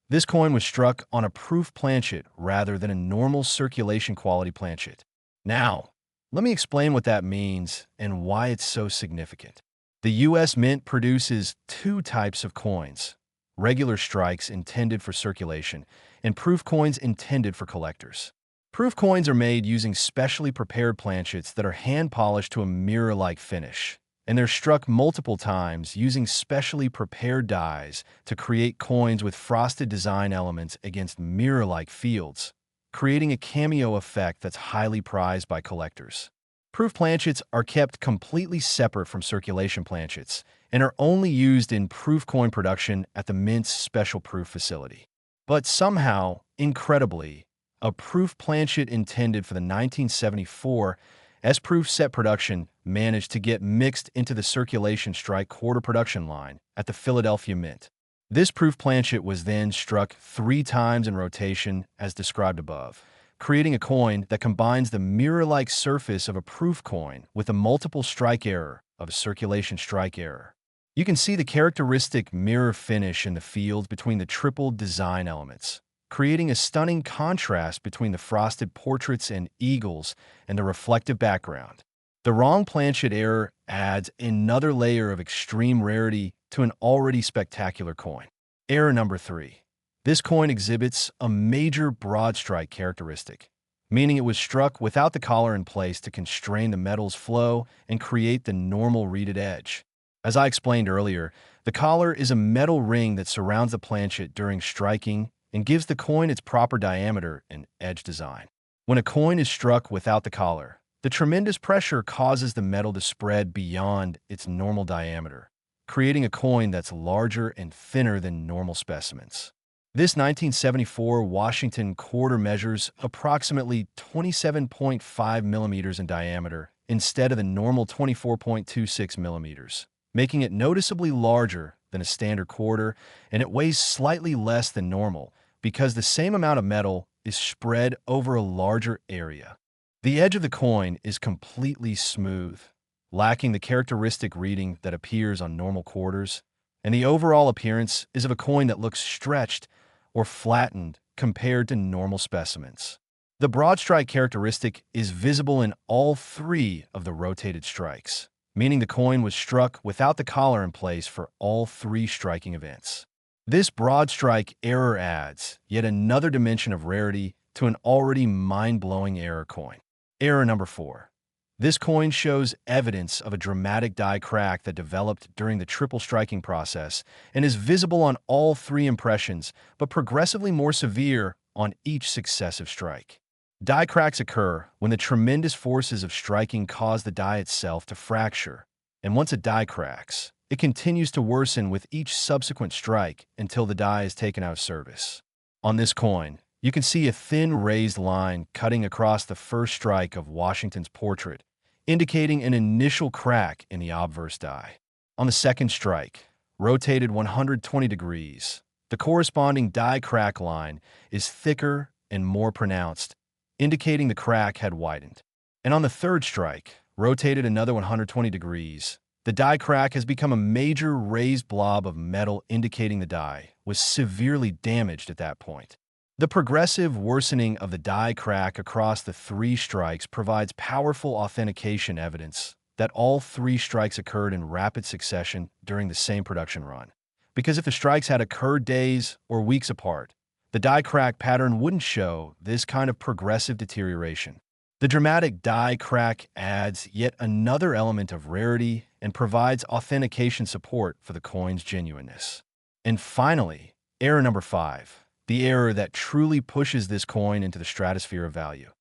This coin was struck on a proof planchet rather than a normal circulation quality planchet. Now, let me explain what that means and why it's so significant. The U.S. Mint produces 2 types of coins: regular strikes intended for circulation and proof coins intended for collectors. Proof coins are made using specially prepared planchets that are hand-polished to a mirror-like finish, and they're struck multiple times using specially prepared dies to create coins with frosted design elements against mirror-like fields, creating a cameo effect that's highly prized by collectors. Proof planchets are kept completely separate from circulation planchets and are only used in proof coin production at the Mint's special proof facility. But somehow, incredibly, a proof planchet intended for the 1974 S-proof set production managed to get mixed into the circulation strike quarter production line at the Philadelphia Mint. This proof planchet was then struck 3 times in rotation as described above, creating a coin that combines the mirror-like surface of a proof coin with the multiple strike error of a circulation strike error. You can see the characteristic mirror finish in the field between the triple design elements, creating a stunning contrast between the frosted portraits and eagles and the reflective background. The wrong planchet error adds another layer of extreme rarity to an already spectacular coin. Error number 3. This coin exhibits a major broad strike characteristic, meaning it was struck without the collar in place to constrain the metal's flow and create the normal reeded edge. As I explained earlier, the collar is a metal ring that surrounds the planchet during striking and gives the coin its proper diameter and edge design. When a coin is struck without the collar, the tremendous pressure causes the metal to spread beyond its normal diameter, creating a coin that's larger and thinner than normal specimens. This 1974 Washington quarter measures approximately 27.5 millimeters in diameter instead of the normal 24.26 millimeters, making it noticeably larger than a standard quarter, and it weighs slightly less than normal because the same amount of metal is spread over a larger area. The edge of the coin is completely smooth, lacking the characteristic reading that appears on normal quarters, and the overall appearance is of a coin that looks stretched or flattened compared to normal specimens. The broad strike characteristic is visible in all 3 of the rotated strikes, meaning the coin was struck without the collar in place for all 3 striking events. This broad strike error adds yet another dimension of rarity to an already mind-blowing error coin. Error number 4. This coin shows evidence of a dramatic die crack that developed during the triple striking process and is visible on all 3 impressions, but progressively more severe on each successive strike. Die cracks occur when the tremendous forces of striking cause the die itself to fracture, and once a die cracks, it continues to worsen with each subsequent strike until the die is taken out of service. On this coin, you can see a thin raised line cutting across the first strike of Washington's portrait, indicating an initial crack in the obverse die. On the second strike, rotated 120 degrees, the corresponding die crack line is thicker and more pronounced, indicating the crack had widened. And on the third strike, rotated another 120 degrees, the die crack has become a major raised blob of metal, indicating the die was severely damaged at that point. The progressive worsening of the die crack across the 3 strikes provides powerful authentication evidence that all 3 strikes occurred in rapid succession during the same production run. Because if the strikes had occurred days or weeks apart, the die crack pattern wouldn't show this kind of progressive deterioration. The dramatic die crack adds yet another element of rarity and provides authentication support for the coin's genuineness. And finally, error number 5. The error that truly pushes this coin into the stratosphere of value.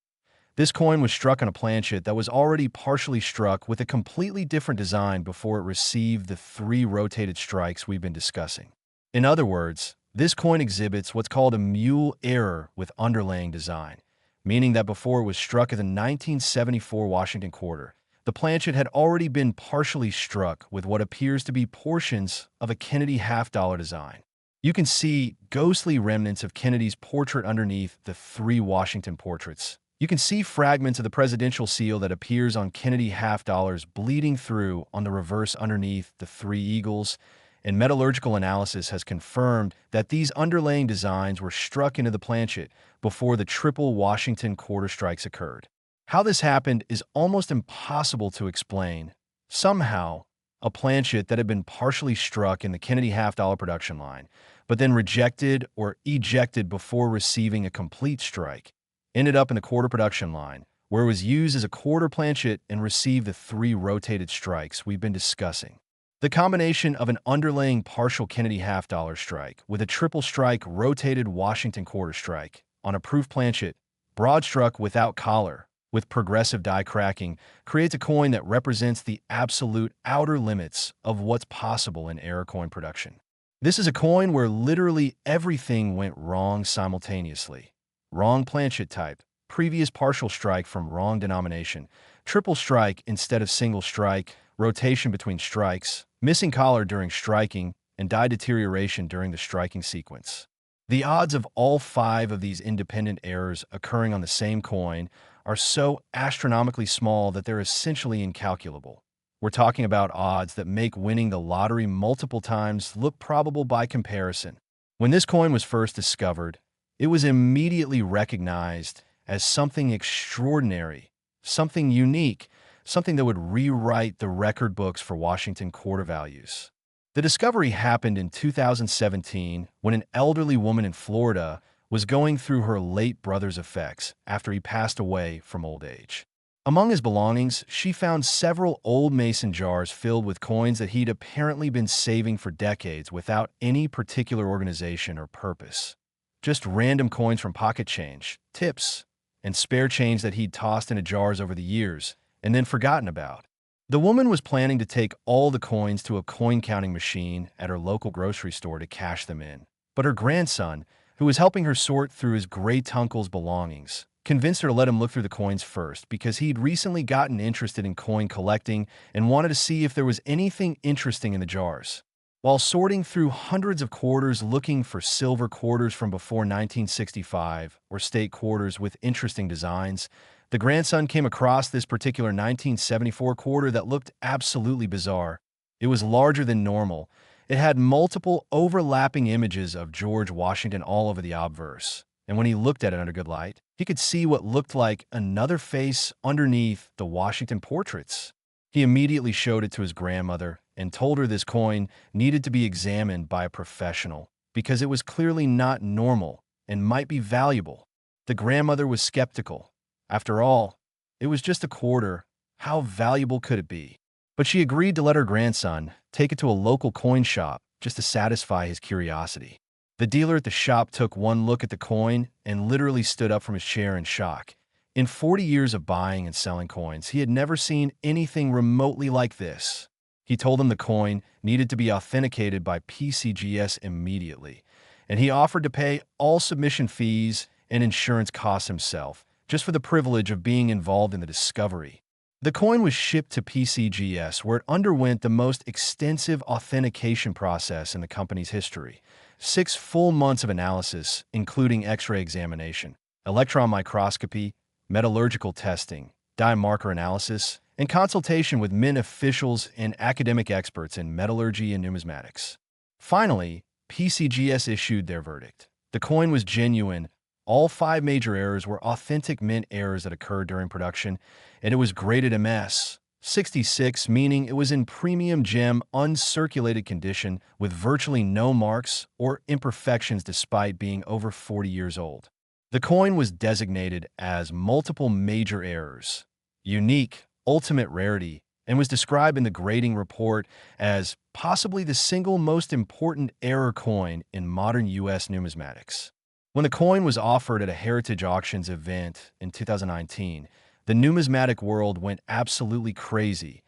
This coin was struck on a planchet that was already partially struck with a completely different design before it received the 3 rotated strikes we've been discussing. In other words, this coin exhibits what's called a mule error with underlaying design, meaning that before it was struck in the 1974 Washington quarter, the planchet had already been partially struck with what appears to be portions of a Kennedy half-dollar design. You can see ghostly remnants of Kennedy's portrait underneath the 3 Washington portraits. You can see fragments of the presidential seal that appears on Kennedy half-dollars bleeding through on the reverse underneath the 3 eagles, and metallurgical analysis has confirmed that these underlaying designs were struck into the planchet before the triple Washington quarter strikes occurred. How this happened is almost impossible to explain. Somehow, a planchet that had been partially struck in the Kennedy half-dollar production line, but then rejected or ejected before receiving a complete strike, ended up in the quarter production line, where it was used as a quarter planchet and received the 3 rotated strikes we've been discussing. The combination of an underlaying partial Kennedy half-dollar strike with a triple strike rotated Washington quarter strike on a proof planchet, broad struck without collar, with progressive die cracking, creates a coin that represents the absolute outer limits of what's possible in error coin production. This is a coin where literally everything went wrong simultaneously. Wrong planchet type, previous partial strike from wrong denomination, triple strike instead of single strike, rotation between strikes, missing collar during striking, and die deterioration during the striking sequence. The odds of all 5 of these independent errors occurring on the same coin are so astronomically small that they're essentially incalculable. We're talking about odds that make winning the lottery multiple times look probable by comparison. When this coin was first discovered, it was immediately recognized as something extraordinary, something unique, something that would rewrite the record books for Washington quarter values. The discovery happened in 2017 when an elderly woman in Florida was going through her late brother's effects after he passed away from old age. Among his belongings, she found several old mason jars filled with coins that he'd apparently been saving for decades without any particular organization or purpose. Just random coins from pocket change, tips, and spare change that he'd tossed into jars over the years and then forgotten about. The woman was planning to take all the coins to a coin-counting machine at her local grocery store to cash them in. But her grandson, who was helping her sort through his great-uncle's belongings, convinced her to let him look through the coins first because he'd recently gotten interested in coin collecting and wanted to see if there was anything interesting in the jars. While sorting through hundreds of quarters looking for silver quarters from before 1965 or state quarters with interesting designs, the grandson came across this particular 1974 quarter that looked absolutely bizarre. It was larger than normal. It had multiple overlapping images of George Washington all over the obverse. And when he looked at it under good light, he could see what looked like another face underneath the Washington portraits. He immediately showed it to his grandmother and told her this coin needed to be examined by a professional because it was clearly not normal and might be valuable. The grandmother was skeptical. After all, it was just a quarter. How valuable could it be? But she agreed to let her grandson take it to a local coin shop just to satisfy his curiosity. The dealer at the shop took one look at the coin and literally stood up from his chair in shock. In 40 years of buying and selling coins, he had never seen anything remotely like this. He told them the coin needed to be authenticated by PCGS immediately, and he offered to pay all submission fees and insurance costs himself, just for the privilege of being involved in the discovery. The coin was shipped to PCGS, where it underwent the most extensive authentication process in the company's history. 6 full months of analysis, including X-ray examination, electron microscopy, metallurgical testing, dye marker analysis, and consultation with Mint officials and academic experts in metallurgy and numismatics. Finally, PCGS issued their verdict. The coin was genuine. All 5 major errors were authentic Mint errors that occurred during production, and it was graded MS 66, meaning it was in premium gem, uncirculated condition with virtually no marks or imperfections despite being over 40 years old. The coin was designated as multiple major errors, unique, ultimate rarity, and was described in the grading report as possibly the single most important error coin in modern U.S. numismatics. When the coin was offered at a Heritage Auctions event in 2019, the numismatic world went absolutely crazy.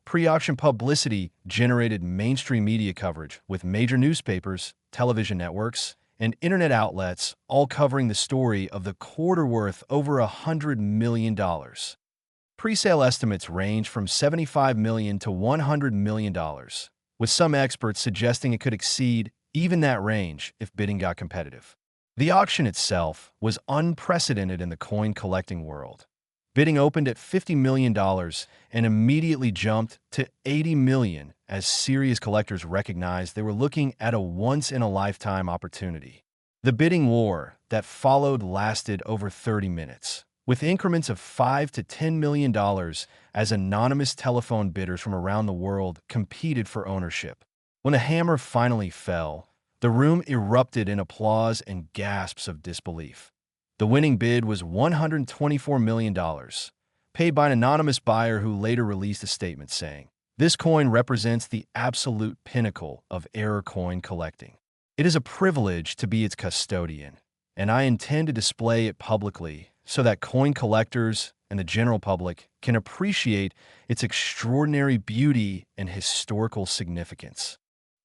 Pre-auction publicity generated mainstream media coverage with major newspapers, television networks, and internet outlets all covering the story of the quarter worth over $100 million. Pre-sale estimates range from $75 million to $100 million, with some experts suggesting it could exceed even that range if bidding got competitive. The auction itself was unprecedented in the coin collecting world. Bidding opened at $50 million and immediately jumped to $80 million as serious collectors recognized they were looking at a once-in-a-lifetime opportunity. The bidding war that followed lasted over 30 minutes, with increments of $5 to $10 million as anonymous telephone bidders from around the world competed for ownership. When the hammer finally fell, the room erupted in applause and gasps of disbelief. The winning bid was $124 million, paid by an anonymous buyer who later released a statement saying, "This coin represents the absolute pinnacle of error coin collecting. It is a privilege to be its custodian, and I intend to display it publicly so that coin collectors and the general public can appreciate its extraordinary beauty and historical significance.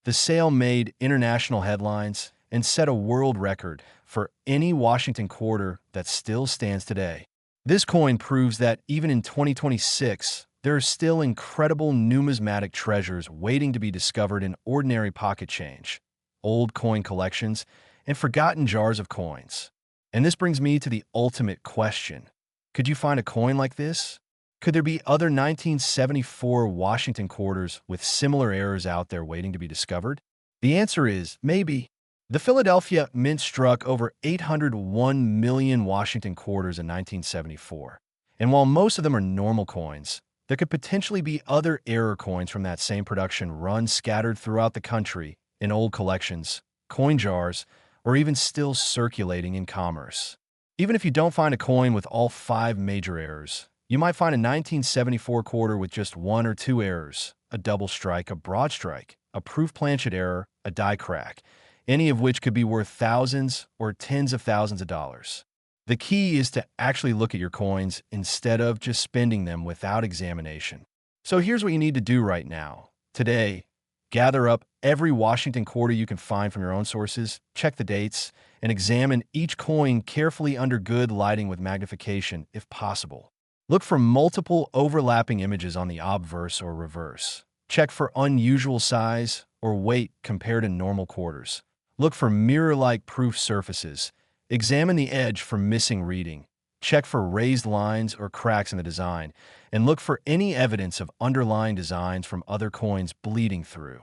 The sale made international headlines and set a world record for any Washington quarter that still stands today. This coin proves that even in 2026, there are still incredible numismatic treasures waiting to be discovered in ordinary pocket change, old coin collections, and forgotten jars of coins. And this brings me to the ultimate question. Could you find a coin like this? Could there be other 1974 Washington quarters with similar errors out there waiting to be discovered? The answer is maybe. The Philadelphia Mint struck over 801 million Washington quarters in 1974. And while most of them are normal coins, there could potentially be other error coins from that same production run scattered throughout the country in old collections, coin jars, or even still circulating in commerce. Even if you don't find a coin with all 5 major errors, you might find a 1974 quarter with just 1 or 2 errors, a double strike, a broad strike, a proof planchet error, a die crack, any of which could be worth thousands or tens of thousands of dollars. The key is to actually look at your coins instead of just spending them without examination. So here's what you need to do right now. Today, gather up every Washington quarter you can find from your own sources, check the dates, and examine each coin carefully under good lighting with magnification if possible. Look for multiple overlapping images on the obverse or reverse. Check for unusual size or weight compared to normal quarters. Look for mirror-like proof surfaces. Examine the edge for missing reading. Check for raised lines or cracks in the design, and look for any evidence of underlying designs from other coins bleeding through.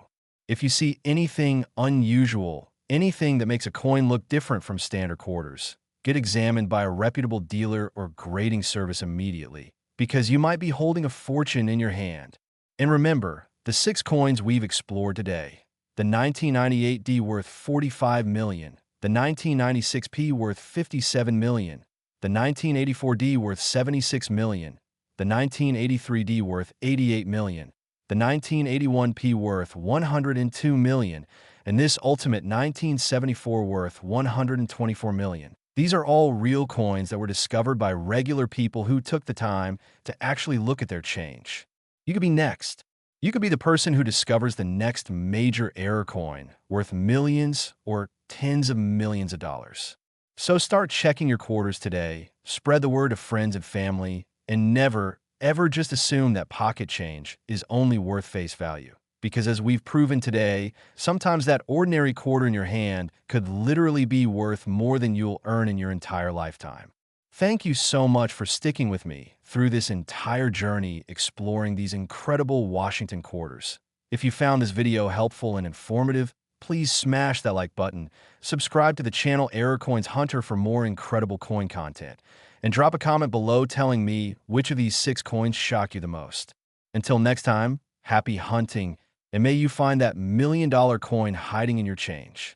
If you see anything unusual, anything that makes a coin look different from standard quarters, get examined by a reputable dealer or grading service immediately, because you might be holding a fortune in your hand. And remember, the 6 coins we've explored today. The 1998 D worth $45 million, the 1996 P worth $57 million, the 1984 D worth $76 million, the 1983 D worth $88 million, the 1981 P worth $102 million, and this ultimate 1974 worth $124 million. These are all real coins that were discovered by regular people who took the time to actually look at their change. You could be next. You could be the person who discovers the next major error coin worth millions or tens of millions of dollars. So start checking your quarters today, spread the word to friends and family, and never, ever just assume that pocket change is only worth face value. Because as we've proven today, sometimes that ordinary quarter in your hand could literally be worth more than you'll earn in your entire lifetime. Thank you so much for sticking with me through this entire journey exploring these incredible Washington quarters. If you found this video helpful and informative, please smash that like button, subscribe to the channel Error Coins Hunter for more incredible coin content, and drop a comment below telling me which of these 6 coins shock you the most. Until next time, happy hunting, and may you find that $1 million coin hiding in your change.